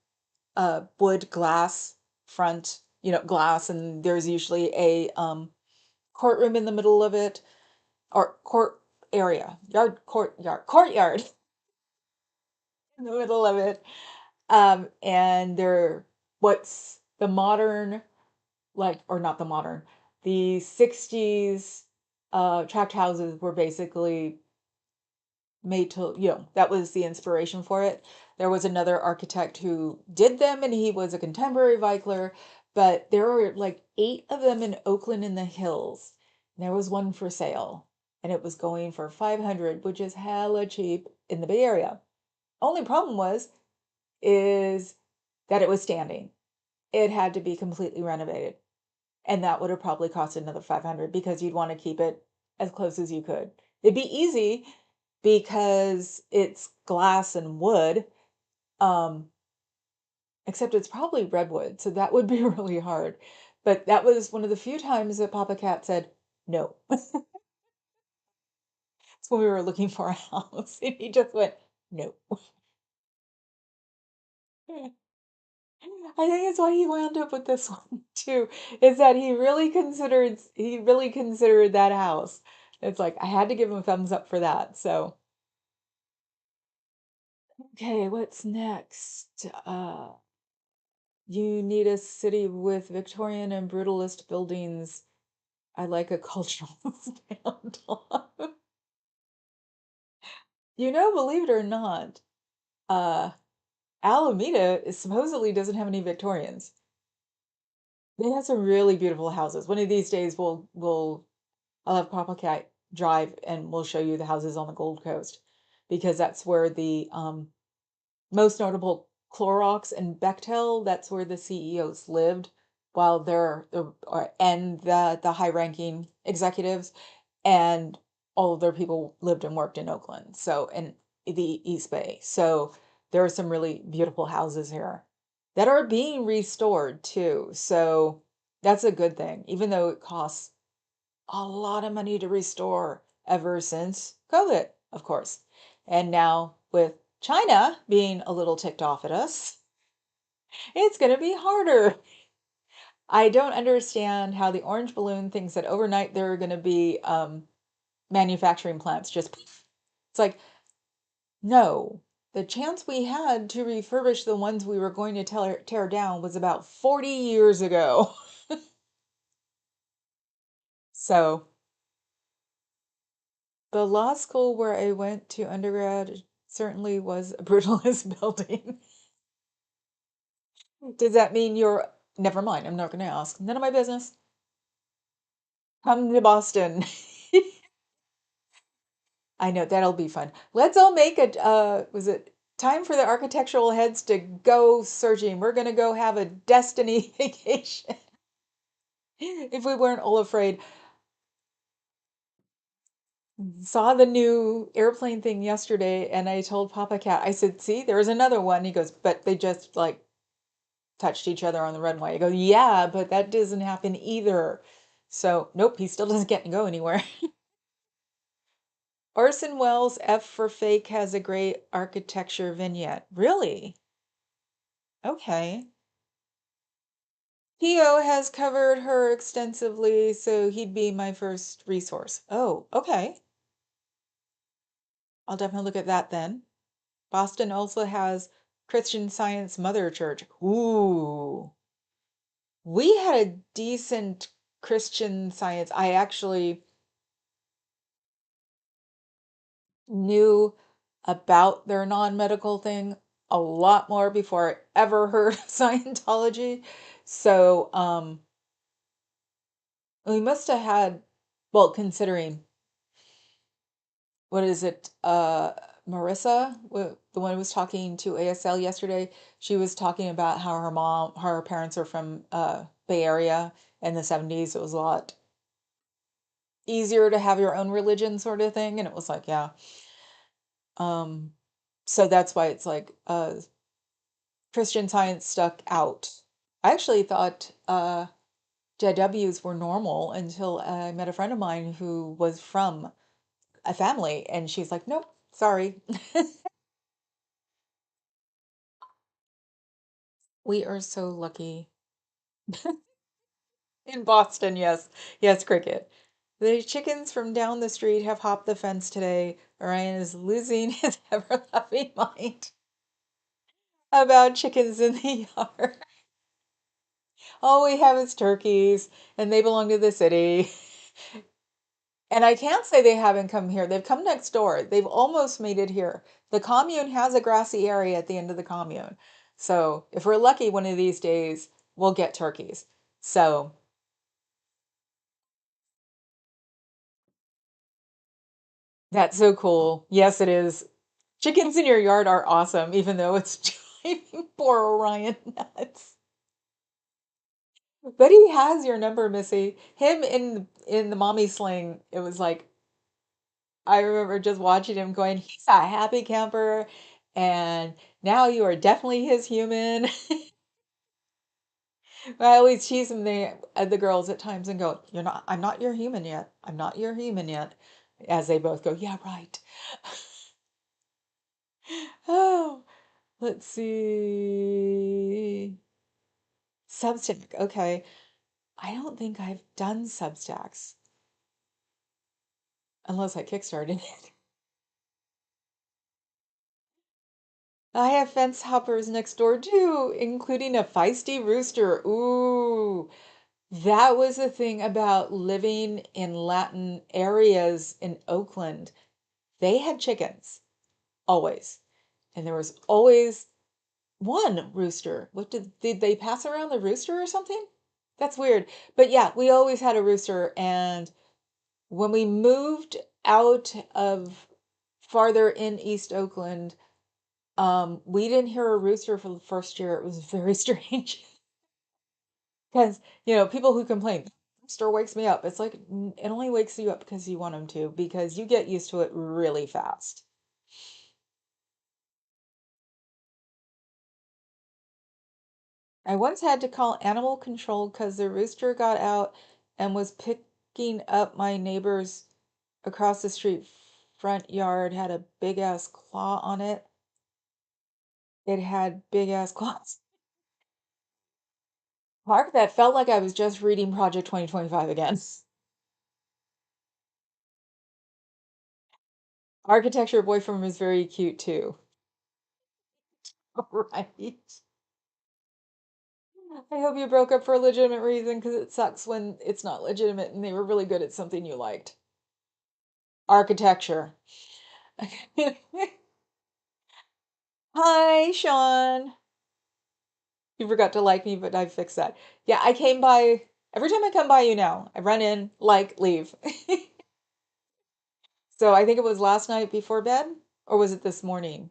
wood glass front, glass, and there's usually a courtroom in the middle of it, or court area, courtyard in the middle of it. And they're what's the modern, like, or not the modern, the 60s tract houses were basically made to, that was the inspiration for it. There was another architect who did them and he was a contemporary Weichler, but there were like 8 of them in Oakland in the hills. And there was one for sale and it was going for 500, which is hella cheap in the Bay Area. Only problem is that it was standing. It had to be completely renovated. And that would have probably cost another 500 because you'd want to keep it as close as you could. It'd be easy because it's glass and wood, um, except it's probably redwood, so that would be really hard. But that was one of the few times that Papa Cat said no. It's when we were looking for a house, and he just went, no. I think it's why he wound up with this one too, is that he really considered that house. It's like I had to give him a thumbs up for that. So, okay, what's next? You need a city with Victorian and brutalist buildings. I like a cultural standoff. Believe it or not, uh, Alameda supposedly doesn't have any Victorians. They have some really beautiful houses. One of these days, I'll have Papa Cat drive and we'll show you the houses on the Gold Coast because that's where the most notable Clorox and Bechtel, that's where the CEOs lived while and the high-ranking executives and all of their people lived and worked in Oakland, so in the East Bay. So there are some really beautiful houses here that are being restored too. So that's a good thing, even though it costs a lot of money to restore ever since COVID, of course. And now with China being a little ticked off at us, it's going to be harder. I don't understand how the orange balloon thinks that overnight there are going to be manufacturing plants. It's like, no. The chance we had to refurbish the ones we were going to tear down was about 40 years ago. So the law school where I went to undergrad certainly was a brutalist building. Does that mean you're... Never mind, I'm not going to ask. None of my business. Come to Boston. I know that'll be fun. Let's all make was it time for the architectural heads to go searching? We're going to go have a destiny vacation. If we weren't all afraid. Saw the new airplane thing yesterday and I told Papa Cat, I said, see, there's another one. He goes, but they just like touched each other on the runway. I go, yeah, but that doesn't happen either. So, nope, he still doesn't get to go anywhere. Orson Welles' F for Fake has a great architecture vignette. Really? Okay. Theo has covered her extensively, so he'd be my first resource. Oh, okay. I'll definitely look at that then. Boston also has Christian Science Mother Church. Ooh. We had a decent Christian Science. I actually knew about their non-medical thing a lot more before I ever heard of Scientology. So, we must have had, well, considering, what is it, Marissa, the one who was talking to ASL yesterday, she was talking about how her parents are from Bay Area in the 70s. It was a lot easier to have your own religion sort of thing. And it was like, yeah. Um, so that's why it's like Christian Science stuck out. I actually thought JWs were normal until I met a friend of mine who was from a family, and she's like, nope, sorry. We are so lucky. In Boston, yes. Yes, cricket. The chickens from down the street have hopped the fence today. Orion is losing his ever-loving mind about chickens in the yard. All we have is turkeys, and they belong to the city. And I can't say they haven't come here. They've come next door. They've almost made it here. The commune has a grassy area at the end of the commune. So if we're lucky one of these days, we'll get turkeys. So that's so cool. Yes, it is. Chickens in your yard are awesome, even though it's driving poor Orion nuts. But he has your number, Missy. Him in the mommy sling, it was like I remember just watching him going, he's a happy camper, and now you are definitely his human. I always tease him the girls at times and go, you're not, I'm not your human yet. I'm not your human yet. as they both go, yeah, right. Oh, let's see. Substack. Okay. I don't think I've done Substacks unless I kickstarted it. I have fence hoppers next door too, including a feisty rooster. Ooh, that was the thing about living in Latin areas in Oakland. They had chickens, always. And there was always one rooster. What did they pass around the rooster or something? That's weird. But yeah, we always had a rooster. And when we moved out of farther in East Oakland, we didn't hear a rooster for the first year. It was very strange because, people who complain, rooster wakes me up. It's like it only wakes you up because you want them to, because you get used to it really fast. I once had to call animal control because the rooster got out and was picking up my neighbor's across the street front yard, had a big ass claw on it. It had big ass claws. Mark, that felt like I was just reading Project 2025 again. Architecture boyfriend was very cute too. Right. I hope you broke up for a legitimate reason because it sucks when it's not legitimate and they were really good at something you liked. Architecture. Hi, Sean. You forgot to like me, but I fixed that. Yeah, I came by every time I come by you now. I run in, like, leave. So I think it was last night before bed, or was it this morning?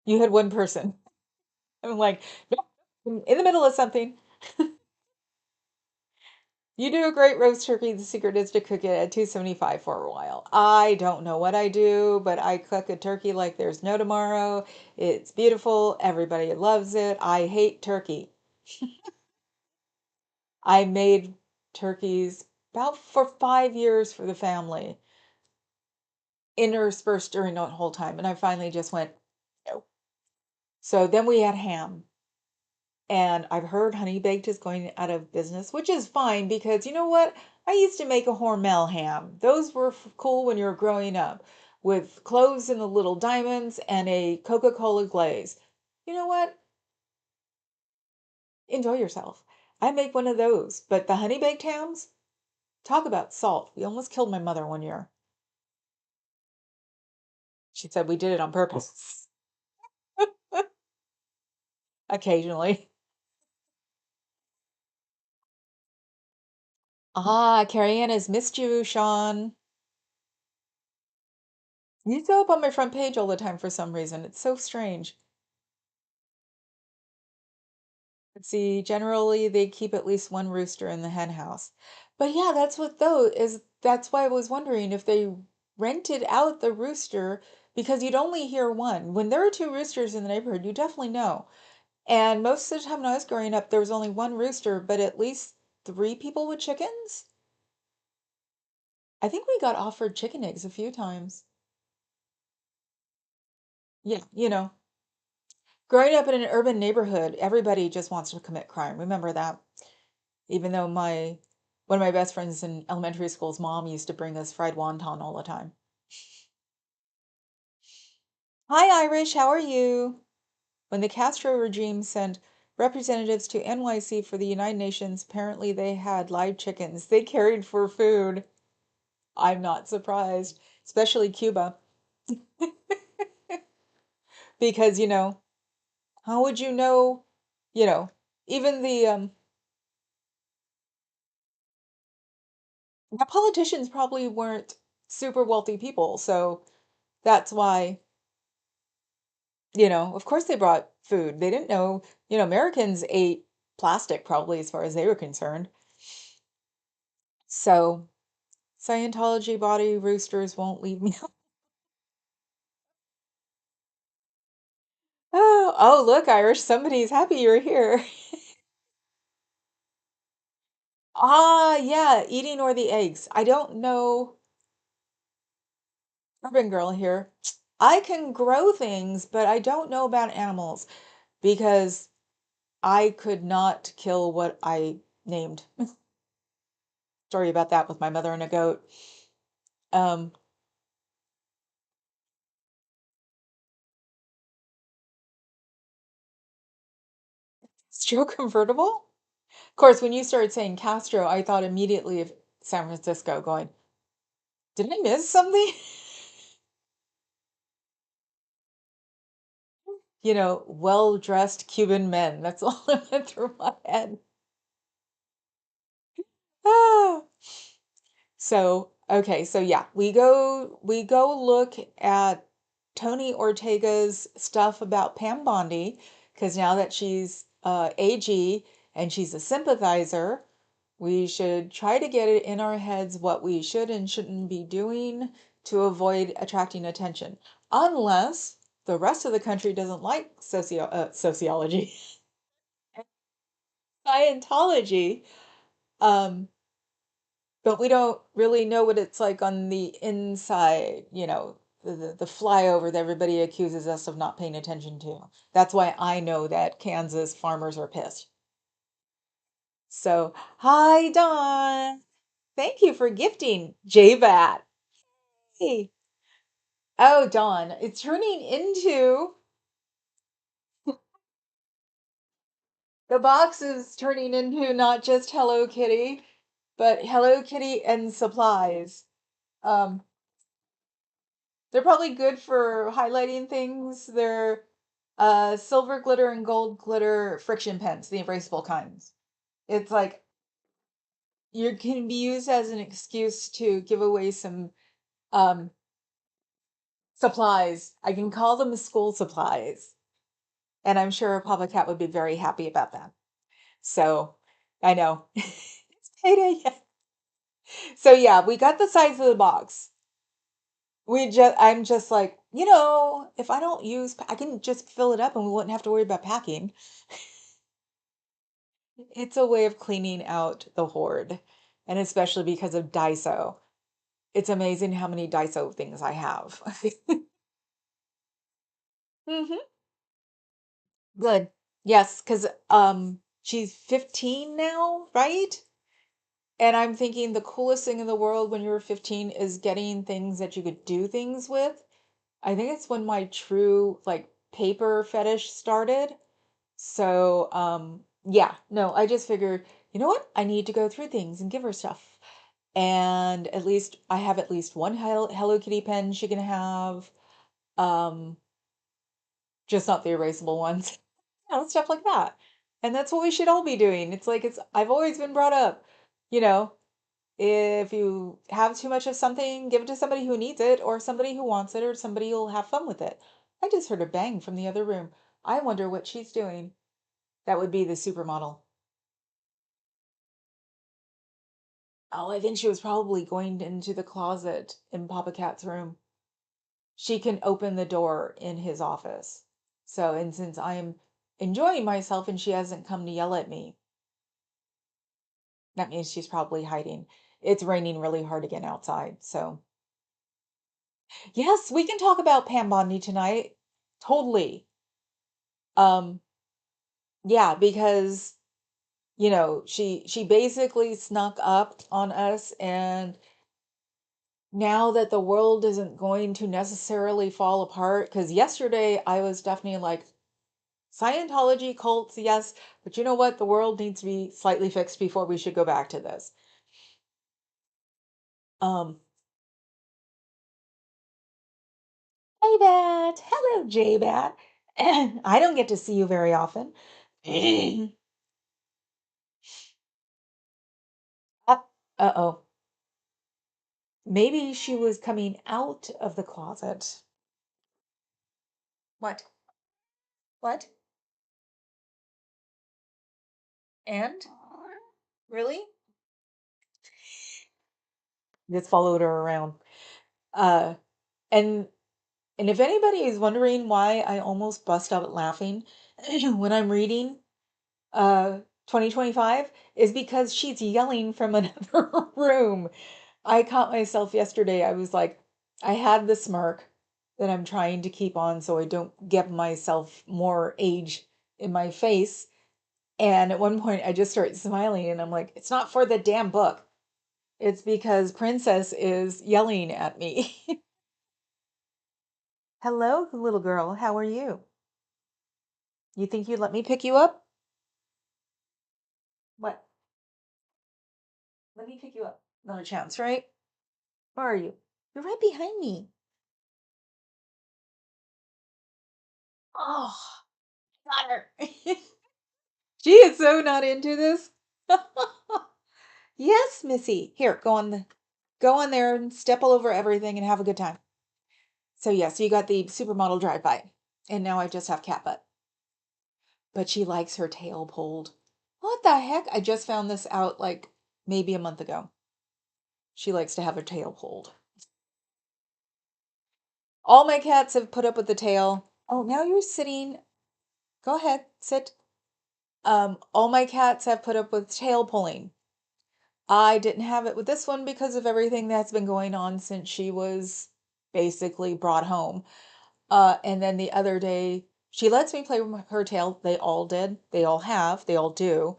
You had one person. I'm like, nope, I'm in the middle of something. You do a great roast turkey. The secret is to cook it at 275 for a while. I don't know what I do, but I cook a turkey like there's no tomorrow. It's beautiful. Everybody loves it. I hate turkey. I made turkeys about for 5 years for the family, interspersed during that whole time. And I finally just went, no. So then we had ham. And I've heard honey baked is going out of business, which is fine because you know what? I used to make a Hormel ham. Those were cool when you were growing up with cloves and the little diamonds and a Coca-Cola glaze. You know what? Enjoy yourself. I make one of those, but the honey baked hams, talk about salt. We almost killed my mother one year. She said we did it on purpose. Occasionally. Ah, Carrie Ann has missed you, Sean. You show up on my front page all the time for some reason. It's so strange. Let's see, generally they keep at least one rooster in the hen house. But yeah, that's why I was wondering if they rented out the rooster because you'd only hear one. When there are two roosters in the neighborhood, you definitely know. And most of the time when I was growing up, there was only one rooster, but at least three people with chickens. I think we got offered chicken eggs a few times. Yeah, growing up in an urban neighborhood, everybody just wants to commit crime. Remember that? Even though my one of my best friends in elementary school's mom used to bring us fried wonton all the time. Hi, Irish, how are you? When the Castro regime sent representatives to NYC for the United Nations, apparently they had live chickens they carried for food. I'm not surprised, especially Cuba, because, how would you know, you know, even the politicians probably weren't super wealthy people, so that's why of course they brought food. They didn't know, Americans ate plastic probably as far as they were concerned. So, Scientology body roosters won't leave me. Oh, look, Irish, somebody's happy you're here. Ah, yeah, eating or the eggs. I don't know. Urban girl here. I can grow things, but I don't know about animals because I could not kill what I named. Story about that with my mother and a goat. Um, Stro convertible? Of course, when you started saying Castro, I thought immediately of San Francisco going, did I miss something? Well-dressed Cuban men. That's all that went through my head. Ah. Okay, so yeah, we go look at Tony Ortega's stuff about Pam Bondi, because now that she's AG and she's a sympathizer, we should try to get it in our heads what we should and shouldn't be doing to avoid attracting attention. Unless the rest of the country doesn't like sociology, Scientology. Um, but we don't really know what it's like on the inside, the flyover that everybody accuses us of not paying attention to. That's why I know that Kansas farmers are pissed. So, hi, Dawn. Thank you for gifting J-Bat. Hey. Oh, Dawn, it's turning into the box is turning into not just Hello Kitty, but Hello Kitty and supplies. Um, They're probably good for highlighting things. They're silver glitter and gold glitter friction pens, the erasable kinds. It's like you can be used as an excuse to give away some um, supplies. I can call them school supplies, and I'm sure Papa Cat would be very happy about that. So I know it's payday. Yet. So yeah, we got the size of the box. I'm just like, if I don't use, I can just fill it up and we wouldn't have to worry about packing. It's a way of cleaning out the hoard, and especially because of Daiso. It's amazing how many Daiso things I have. hmm Good. Yes, because she's 15 now, right? And I'm thinking the coolest thing in the world when you were 15 is getting things that you could do things with. I think it's when my true like paper fetish started. So, yeah, no, I just figured, you know what? I need to go through things and give her stuff. And at least I have at least one Hello Kitty pen she can have. Um, just not the erasable ones. Stuff like that. And that's what we should all be doing. I've always been brought up, you know, if you have too much of something, give it to somebody who needs it, or somebody who wants it, or somebody who'll have fun with it. I just heard a bang from the other room. I wonder what she's doing. That would be the supermodel. Oh, I think she was probably going into the closet in Papa Cat's room. She can open the door in his office. So, and since I am enjoying myself and she hasn't come to yell at me, that means she's probably hiding. It's raining really hard again outside. So, yes, we can talk about Pam Bondi tonight. Totally. Um, yeah, because she basically snuck up on us, and now that the world isn't going to necessarily fall apart, because yesterday I was definitely like, Scientology cults, yes, but you know what? The world needs to be slightly fixed before we should go back to this. Um, hey, Bat. Hello, J-Bat. I don't get to see you very often. Uh-oh. Maybe she was coming out of the closet. What? What? And? Really? Just followed her around. Uh, and and if anybody is wondering why I almost bust out laughing when I'm reading 2025 is because she's yelling from another room. I caught myself yesterday. I was like, I had the smirk that I'm trying to keep on so I don't give myself more age in my face. And at one point, I just start smiling and I'm like, it's not for the damn book. It's because Princess is yelling at me. Hello, little girl. How are you? You think you'd let me pick you up? What? Let me pick you up. Not a chance, right? Where are you? You're right behind me. Oh, got her. She is so not into this. Yes, Missy. Here, go on there and step all over everything and have a good time. So yes, you got the supermodel drive-by. And now I just have cat butt. But she likes her tail pulled. What the heck? I just found this out like maybe a month ago. She likes to have her tail pulled. All my cats have put up with the tail. Oh, now you're sitting. Go ahead, sit. All my cats have put up with tail pulling. I didn't have it with this one because of everything that's been going on since she was basically brought home. And then the other day, she lets me play with her tail. They all did. They all have. They all do.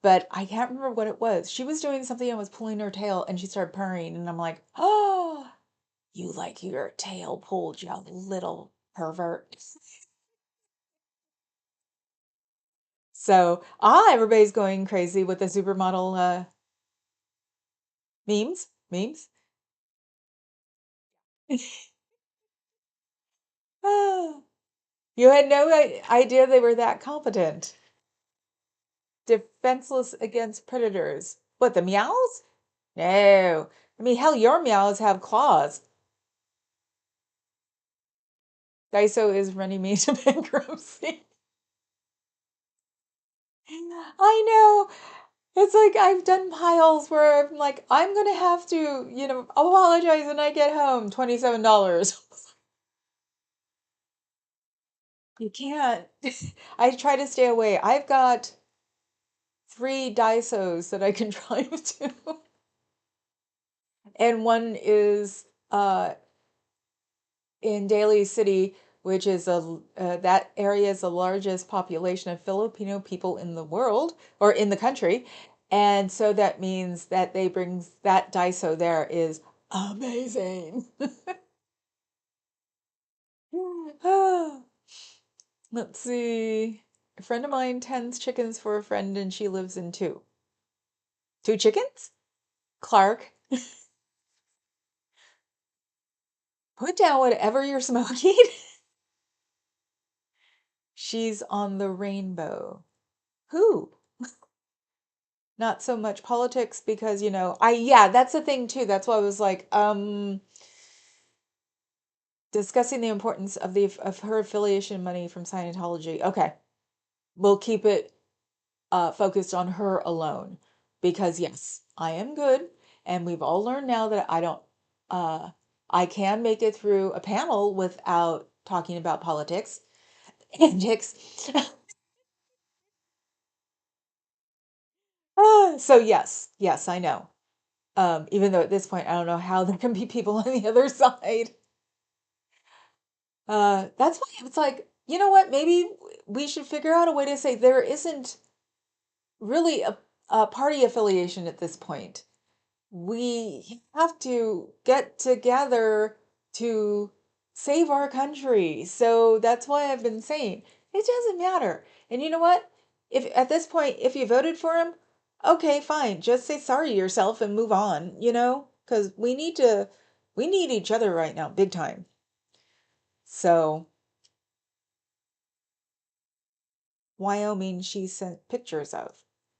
But I can't remember what it was. She was doing something and was pulling her tail and she started purring. And I'm like, oh, you like your tail pulled, you little pervert. So, everybody's going crazy with the supermodel memes. Ah, you had no idea they were that competent. Defenseless against predators. What, the meows? No. I mean, hell, your meows have claws. Daiso is running me to bankruptcy. I know. It's like I've done piles where I'm like, I'm gonna have to, apologize when I get home. $27. You can't. I try to stay away. I've got three Daisos that I can drive to. And one is in Daly City, which is that area is the largest population of Filipino people in the world or in the country. And so that means that they bring that Daiso there is amazing. Let's see. A friend of mine tends chickens for a friend and she lives in two. Two chickens? Clark, put down whatever you're smoking. She's on the rainbow. Who? Not so much politics because, yeah, that's the thing too. That's why I was like, discussing the importance of the of her affiliation money from Scientology. Okay. We'll keep it focused on her alone because yes, I am good and we've all learned now that uh I can make it through a panel without talking about politics. Antics. So yes, I know. Even though at this point I don't know how there can be people on the other side. That's why it's like, you know what? Maybe we should figure out a way to say there isn't really a party affiliation at this point. We have to get together to save our country. So that's why I've been saying it doesn't matter. And you know what? If at this point, if you voted for him, okay, fine. Just say sorry to yourself and move on, because we need each other right now, big time. So, Wyoming, she sent pictures of.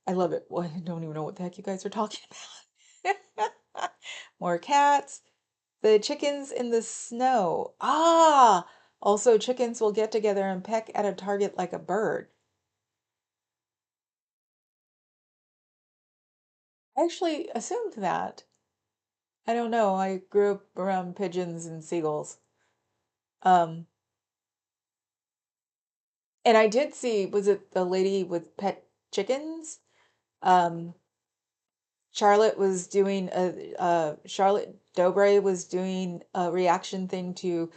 I love it. Well, I don't even know what the heck you guys are talking about. More cats. The chickens in the snow. Ah, also chickens will get together and peck at a target like a bird. I actually assumed that. I don't know. I grew up around pigeons and seagulls. Um, and I did see, was it the lady with pet chickens? Um, Charlotte was doing Charlotte Dobre was doing a reaction thing to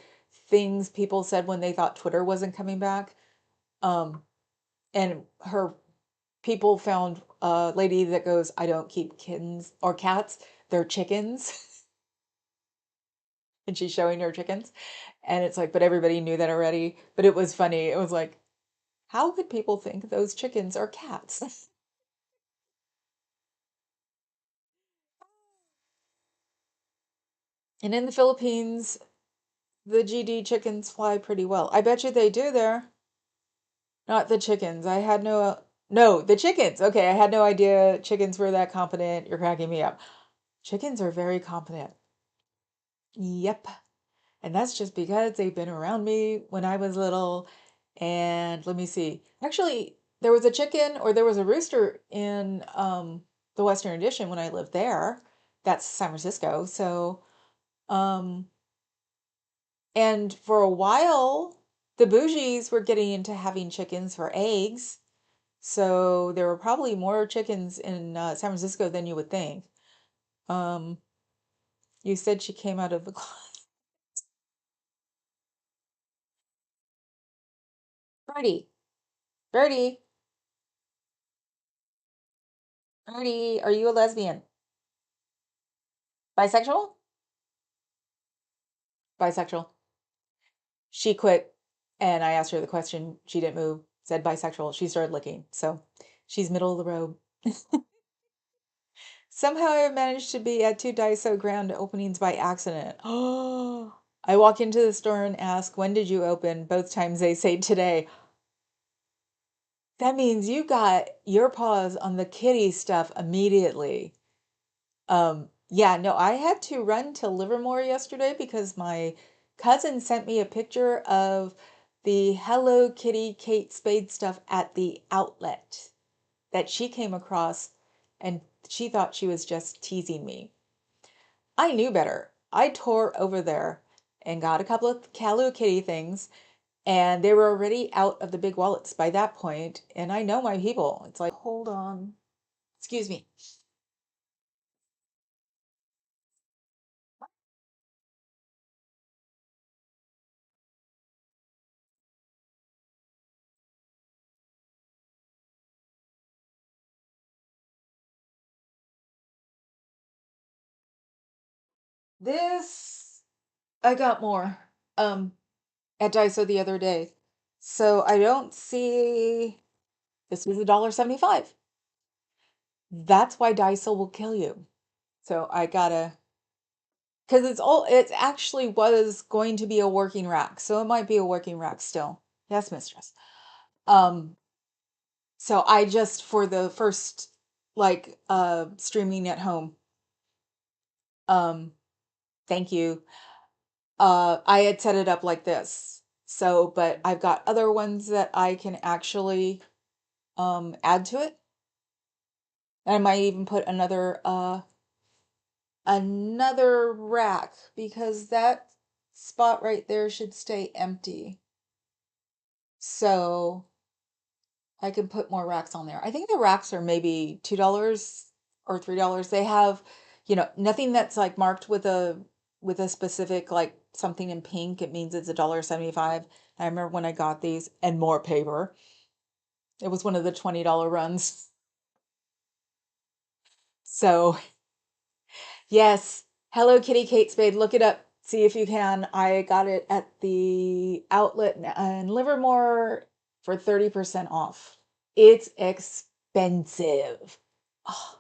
things people said when they thought Twitter wasn't coming back. Um, and her people found a lady that goes, I don't keep kittens or cats, they're chickens. And she's showing her chickens. And it's like, but everybody knew that already. But it was funny. It was like, how could people think those chickens are cats? And in the Philippines, the GD chickens fly pretty well. I bet you they do there. Not the chickens. I had no, the chickens. Okay, I had no idea chickens were that competent. You're cracking me up. Chickens are very competent. Yep. And that's just because they've been around me when I was little. And let me see. Actually, there was a chicken or there was a rooster in the Western Addition when I lived there. That's San Francisco. So, um, and for a while, the bougies were getting into having chickens for eggs. So there were probably more chickens in San Francisco than you would think. Um, you said she came out of the closet. Birdie, Birdie, Birdie, are you a lesbian? Bisexual? Bisexual. She quit and I asked her the question. She didn't move, said bisexual. She started licking. So she's middle of the road. Somehow I managed to be at two Daiso grand openings by accident. Oh, I walk into the store and ask, when did you open? Both times they say today. That means you got your paws on the kitty stuff immediately. Yeah, no, I had to run to Livermore yesterday because my cousin sent me a picture of the Hello Kitty Kate Spade stuff at the outlet that she came across and she thought she was just teasing me. I knew better. I tore over there and got a couple of Hello Kitty things and they were already out of the big wallets by that point, and I know my people. It's like, hold on. Excuse me. This I got more um at Daiso the other day. So I don't see this was $1.75. That's why Daiso will kill you. So I gotta because it actually was going to be a working rack. So it might be a working rack still. Yes, mistress. Um so I just for the first like streaming at home, um thank you. I had set it up like this. So, but I've got other ones that I can actually add to it. And I might even put another rack because that spot right there should stay empty. So I can put more racks on there. I think the racks are maybe $2 or $3. They have, nothing that's like marked with a specific like something in pink. It means it's $1.75. I remember when I got these and more paper. It was one of the $20 runs. So yes, Hello Kitty Kate Spade. Look it up. See if you can. I got it at the outlet in Livermore for 30% off. It's expensive. Oh,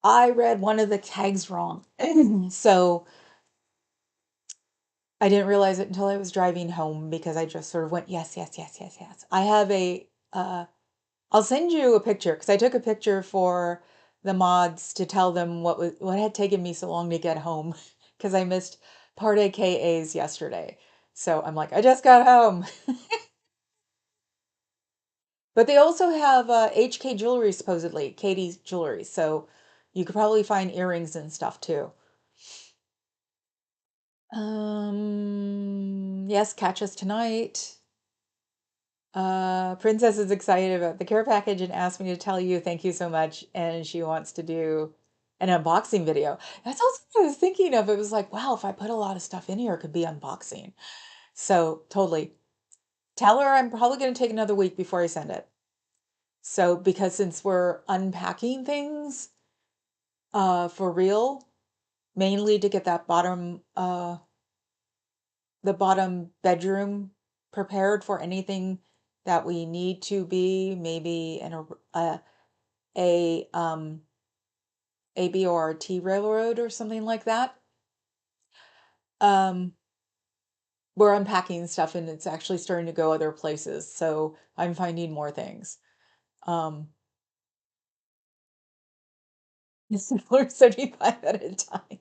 I read one of the tags wrong. So I didn't realize it until I was driving home because I just sort of went, yes, yes, yes, yes, yes. I have I'll send you a picture because I took a picture for the mods to tell them what had taken me so long to get home because I missed part AKAs yesterday. So I'm like, I just got home. But they also have HK jewelry supposedly, Katie's jewelry. So you could probably find earrings and stuff too. Yes, catch us tonight. Princess is excited about the care package and asked me to tell you thank you so much, and she wants to do an unboxing video. That's also what I was thinking of. It was like, wow, if I put a lot of stuff in here, it could be unboxing. So totally. Tell her I'm probably going to take another week before I send it. So because since we're unpacking things for real, mainly to get that the bottom bedroom prepared for anything that we need to be, maybe a AB or T railroad or something like that. Um, we're unpacking stuff and it's actually starting to go other places. So I'm finding more things. Um, $75 at a time.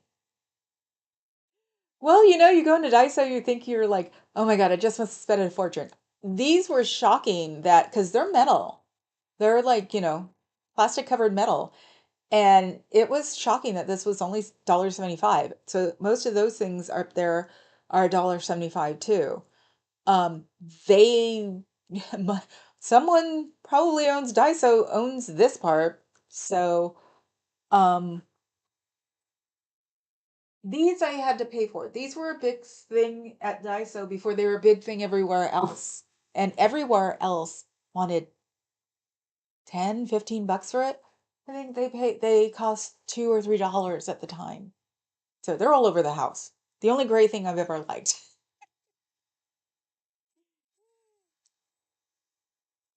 Well, you go into Daiso, you think you're like, oh my God, I just must have spent a fortune. These were shocking that because they're metal. They're like, plastic covered metal. And it was shocking that this was only $1.75. So most of those things up there are $1.75 too. Um, they, someone probably owns Daiso owns this part. So, um, these I had to pay for. These were a big thing at Daiso before they were a big thing everywhere else. And everywhere else wanted 10, $15 for it. I think they cost $2 or $3 at the time. So they're all over the house. The only gray thing I've ever liked.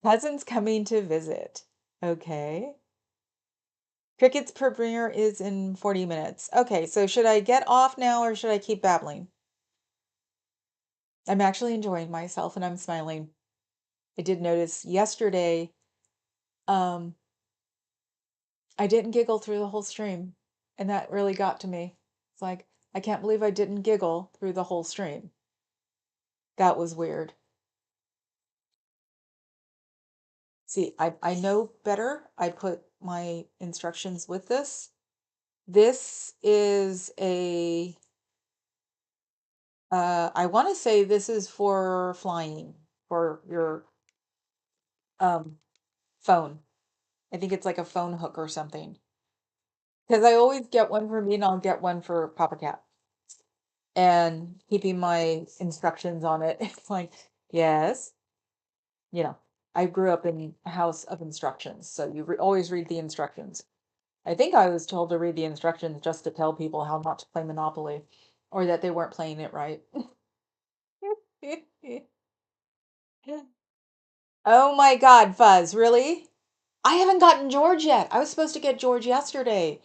Cousins coming to visit. Okay. Cricket's premiere is in 40 minutes. Okay, so should I get off now or should I keep babbling? I'm actually enjoying myself and I'm smiling. I did notice yesterday, um, I didn't giggle through the whole stream, and that really got to me. It's like, I can't believe I didn't giggle through the whole stream. That was weird. See, I know better. I put my instructions with this. This is I want to say this is for flying, for your um, phone. I think it's like a phone hook or something. Because I always get one for me and I'll get one for Papa Cat. And keeping my instructions on it. It's like, yes, you know, I grew up in a house of instructions, so you always read the instructions. I think I was told to read the instructions just to tell people how not to play Monopoly or that they weren't playing it right. Oh my God, Fuzz, really? I haven't gotten George yet. I was supposed to get George yesterday.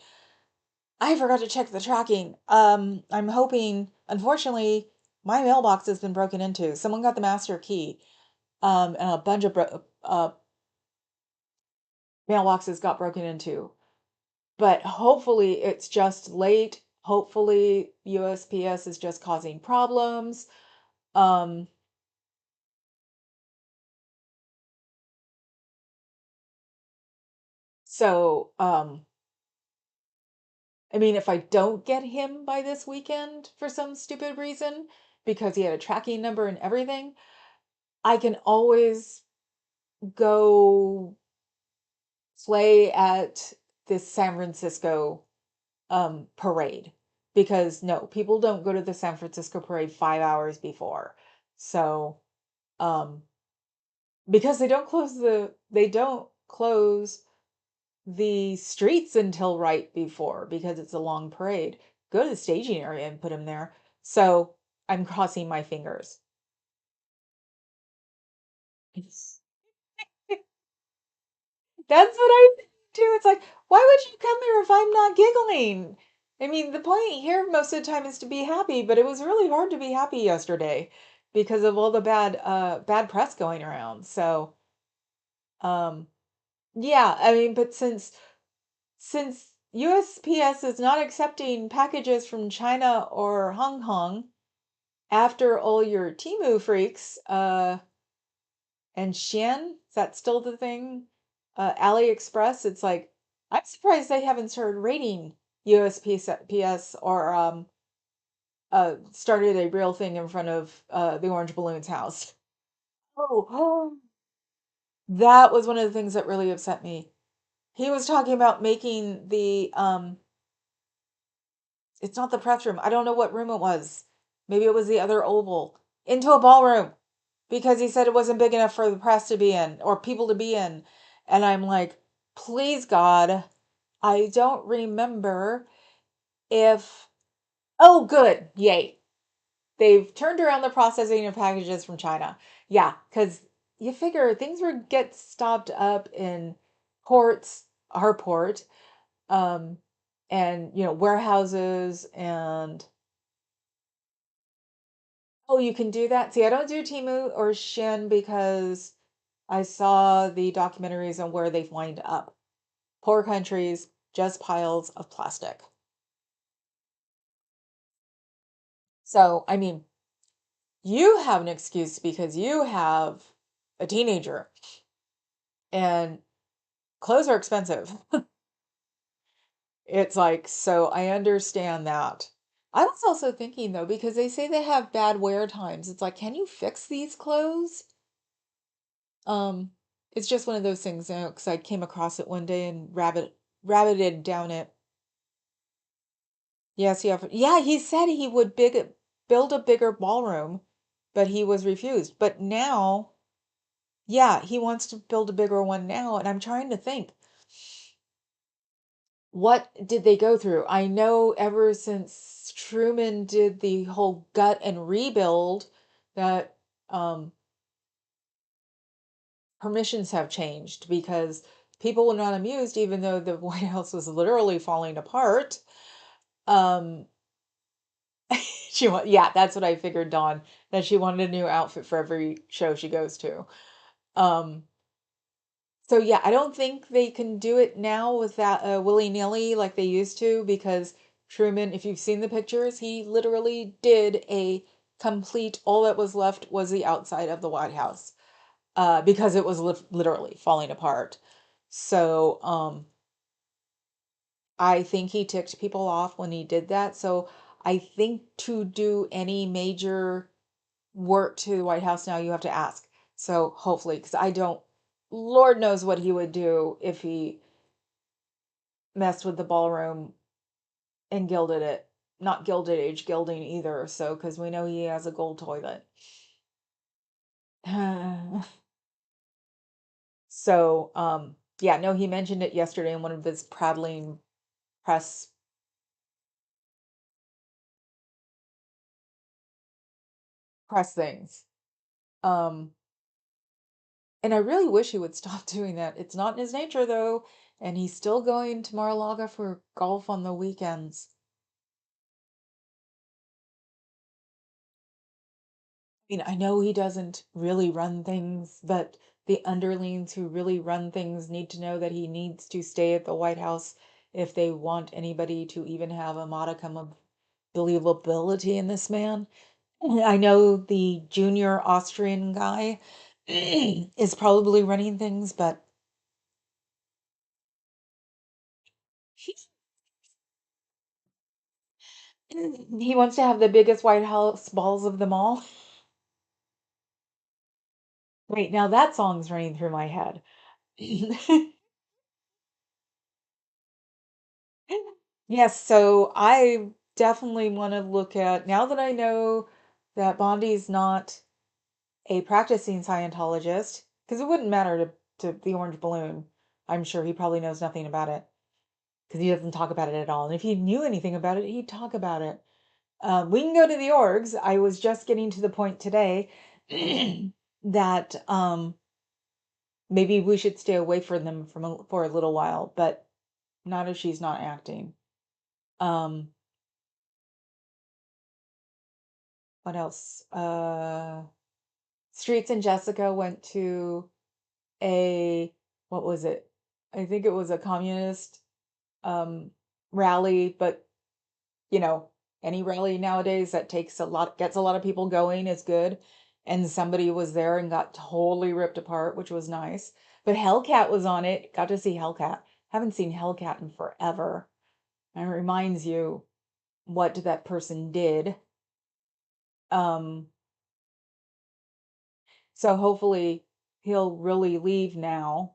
I forgot to check the tracking. I'm hoping, unfortunately, my mailbox has been broken into. Someone got the master key. And a bunch of mailboxes got broken into. But hopefully it's just late. Hopefully USPS is just causing problems. Um, so I mean, if I don't get him by this weekend for some stupid reason, because he had a tracking number and everything, I can always go play at this San Francisco parade. Because no, people don't go to the San Francisco parade 5 hours before. So, um, because they don't close the streets until right before because it's a long parade. Go to the staging area and put him there. So I'm crossing my fingers. That's what I think too. It's like, why would you come here if I'm not giggling? I mean, the point here most of the time is to be happy, but it was really hard to be happy yesterday because of all the bad press going around. So, um, yeah, I mean, but since USPS is not accepting packages from China or Hong Kong after all your Temu freaks, and Shein, is that still the thing? AliExpress, it's like, I'm surprised they haven't started rating USPS or started a real thing in front of the Orange Balloon's house. Oh, that was one of the things that really upset me. He was talking about making the it's not the press room. I don't know what room it was. Maybe it was the other oval. Into a ballroom because he said it wasn't big enough for the press to be in or people to be in. And I'm like, please God, I don't remember if. Oh, good. Yay. They've turned around the processing of packages from China. Yeah, because you figure things would get stopped up in ports, our port, um, and warehouses and oh, you can do that. See, I don't do Timu or Shin because I saw the documentaries on where they wind up. Poor countries, just piles of plastic. So, I mean, you have an excuse because you have a teenager and clothes are expensive. It's like, so I understand that. I was also thinking though, because they say they have bad wear times. It's like, can you fix these clothes? Um, it's just one of those things, because I came across it one day and rabbited down it. Yes, yeah, he said he would build a bigger ballroom, but he was refused. But now, yeah, he wants to build a bigger one now, and I'm trying to think. What did they go through? I know ever since Truman did the whole gut and rebuild that permissions have changed because people were not amused, even though the White House was literally falling apart. Um, yeah, that's what I figured, Dawn, that she wanted a new outfit for every show she goes to. Um, So yeah, I don't think they can do it now with that willy-nilly like they used to because Truman, if you've seen the pictures, he literally did a complete, all that was left was the outside of the White House because it was literally falling apart. So I think he ticked people off when he did that. So I think to do any major work to the White House now, you have to ask. So hopefully, because I don't, Lord knows what he would do if he messed with the ballroom and gilded it. Not Gilded Age gilding either, so because we know he has a gold toilet. So, yeah, no, he mentioned it yesterday in one of his prattling press press things. Um, and I really wish he would stop doing that. It's not in his nature though, and he's still going to Mar-a-Lago for golf on the weekends. I mean, I know he doesn't really run things, but the underlings who really run things need to know that he needs to stay at the White House if they want anybody to even have a modicum of believability in this man. I know the junior Austrian guy is probably running things, but he wants to have the biggest White House balls of them all. Wait, now that song's running through my head. Yes, so I definitely want to look at now that I know that Bondi's not a practicing Scientologist, because it wouldn't matter to the orange balloon. I'm sure he probably knows nothing about it because he doesn't talk about it at all. And if he knew anything about it, he'd talk about it. We can go to the orgs. I was just getting to the point today that maybe we should stay away from them for a little while, but not if she's not acting. Um, what else? Streets and Jessica went to a, what was it? I think it was a communist um, rally, but you know, any rally nowadays that gets a lot of people going is good. And somebody was there and got totally ripped apart, which was nice. But Hellcat was on it. Got to see Hellcat. Haven't seen Hellcat in forever. And it reminds you what that person did. Um, so hopefully he'll really leave now,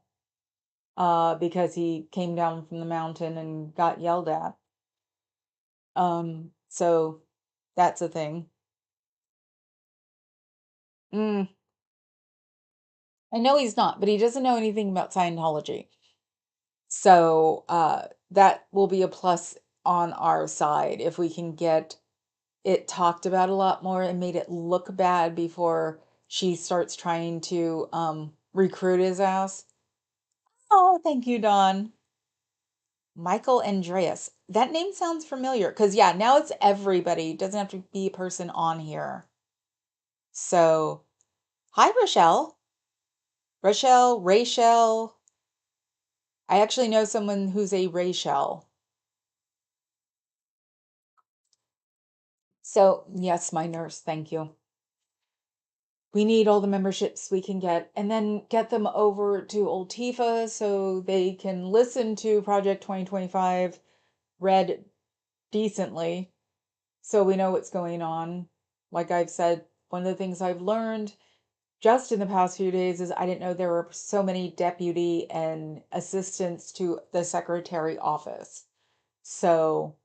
because he came down from the mountain and got yelled at. So that's a thing. Mm, I know he's not, but he doesn't know anything about Scientology. So that will be a plus on our side if we can get it talked about a lot more and made it look bad before she starts trying to recruit his ass. Oh, thank you, Don. Michael Andreas. That name sounds familiar because, yeah, now it's everybody. It doesn't have to be a person on here. So, hi, Rochelle. Rochelle, Rachel. I actually know someone who's a Rachel. So, yes, my nurse, thank you. We need all the memberships we can get and then get them over to Old Tifa so they can listen to Project 2025 read decently so we know what's going on. Like I've said, one of the things I've learned just in the past few days is I didn't know there were so many deputy and assistants to the secretary office. So,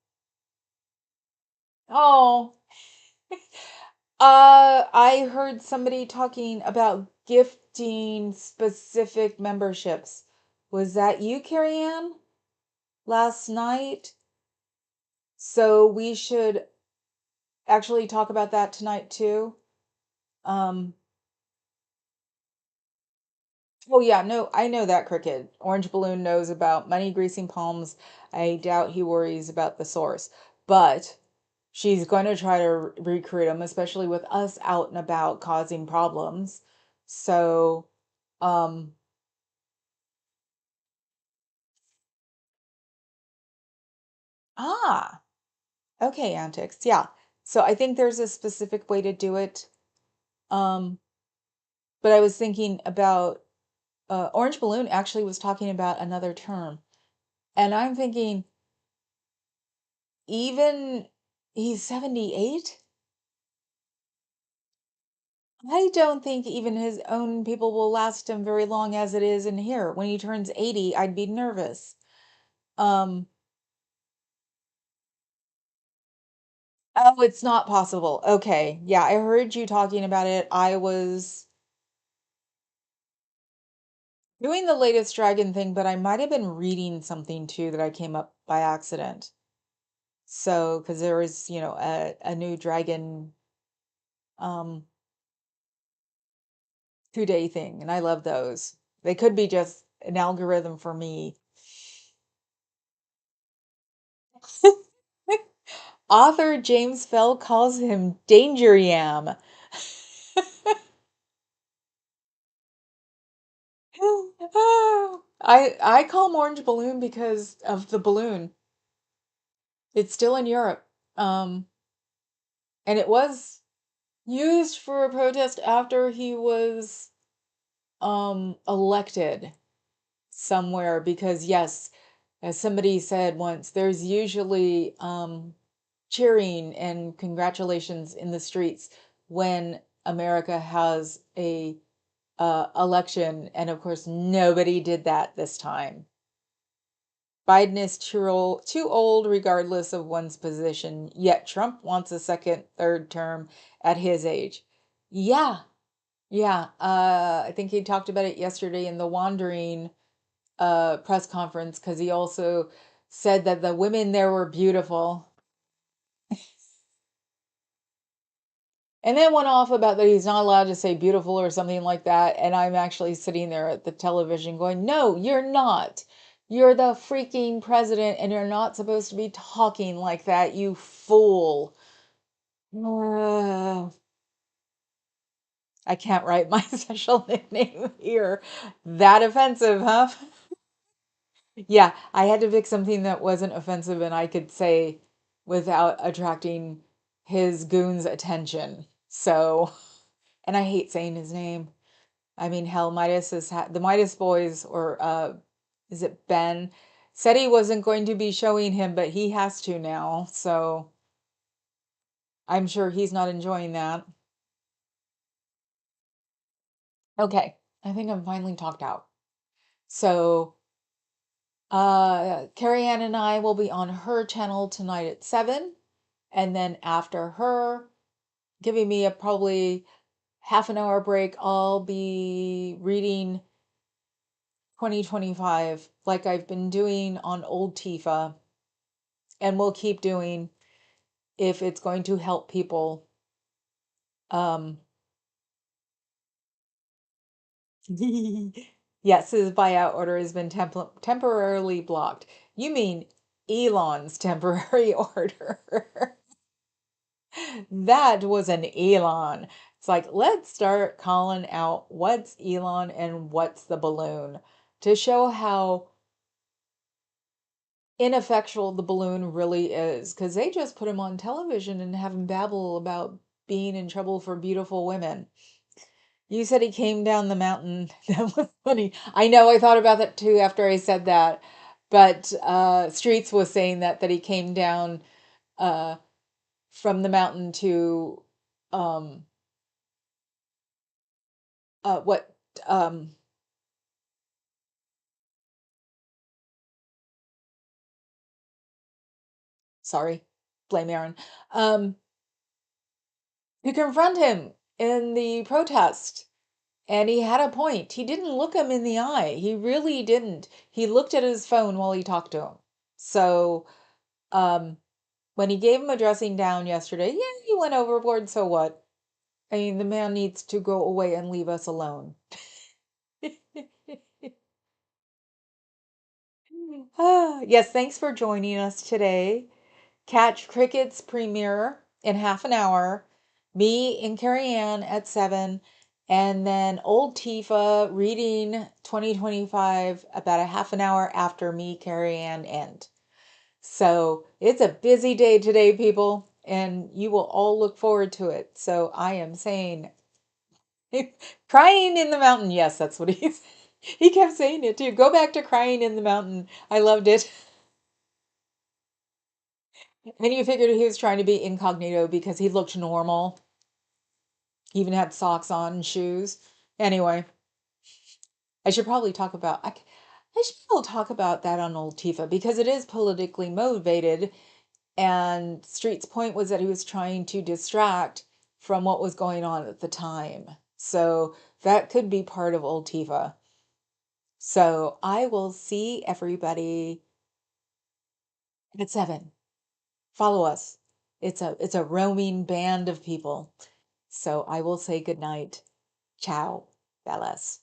oh, I heard somebody talking about gifting specific memberships. Was that you, Carrie Ann, last night? So we should actually talk about that tonight too. Um, oh yeah, no, I know that cricket. Orange Balloon knows about money greasing palms. I doubt he worries about the source, but she's going to try to recruit him, especially with us out and about causing problems. So, um, ah, okay, antics. Yeah. So I think there's a specific way to do it. Um, but I was thinking about Orange Balloon actually was talking about another term. And I'm thinking, even he's 78? I don't think even his own people will last him very long as it is in here. When he turns 80, I'd be nervous. Um, oh, it's not possible. Okay. Yeah, I heard you talking about it. I was doing the latest dragon thing, but I might have been reading something too that I came up by accident. So, because there was, a new dragon um 2-day thing, and I love those. They could be just an algorithm for me. Author James Fell calls him Danger Yam. I call him Orange Balloon because of the balloon. It's still in Europe. And it was used for a protest after he was elected somewhere because yes, as somebody said once, there's usually cheering and congratulations in the streets when America has a election, and of course nobody did that this time. Biden is too old regardless of one's position, yet Trump wants a second, third term at his age. Yeah, yeah. I think he talked about it yesterday in the Wandering press conference because he also said that the women there were beautiful. And then went off about that he's not allowed to say beautiful or something like that. And I'm actually sitting there at the television going, no, you're not. You're the freaking president and you're not supposed to be talking like that, you fool. Ugh, I can't write my special nickname here. That offensive, huh? Yeah, I had to pick something that wasn't offensive and I could say without attracting his goons' attention. So, and I hate saying his name. I mean, hell, the Midas boys, or is it Ben, said he wasn't going to be showing him, but he has to now. So I'm sure he's not enjoying that. Okay, I think I'm finally talked out. So Carrie Ann and I will be on her channel tonight at 7. And then after her, giving me a probably half an hour break, I'll be reading 2025 like I've been doing on Old Tifa and will keep doing if it's going to help people. Um, yes, his buyout order has been temporarily blocked. You mean Elon's temporary order? That was an Elon. It's like, let's start calling out what's Elon and what's the balloon to show how ineffectual the balloon really is. Because they just put him on television and have him babble about being in trouble for beautiful women. You said he came down the mountain. That was funny. I know, I thought about that too after I said that. But Streets was saying that he came down uh, from the mountain to um, what um, sorry, blame Aaron, um, to confront him in the protest. And he had a point. He didn't look him in the eye. He really didn't. He looked at his phone while he talked to him. So, um, when he gave him a dressing down yesterday, yeah, he went overboard. So what? I mean, the man needs to go away and leave us alone. Yes, thanks for joining us today. Catch Cricket's premiere in half an hour, me and Carrie Ann at 7, and then Old Tifa reading 2025 about a half an hour after me, Carrie Ann end. So it's a busy day today, people, and you will all look forward to it. So I am saying, crying in the mountain. Yes, that's what he's. He kept saying it too. Go back to crying in the mountain. I loved it. And you figured he was trying to be incognito because he looked normal. He even had socks on and shoes. Anyway, I should probably talk about I should probably talk about that on Old Tifa because it is politically motivated. And Street's point was that he was trying to distract from what was going on at the time. So that could be part of Old Tifa. So I will see everybody at 7. Follow us. It's a roaming band of people. So I will say good night. Ciao, Bellas.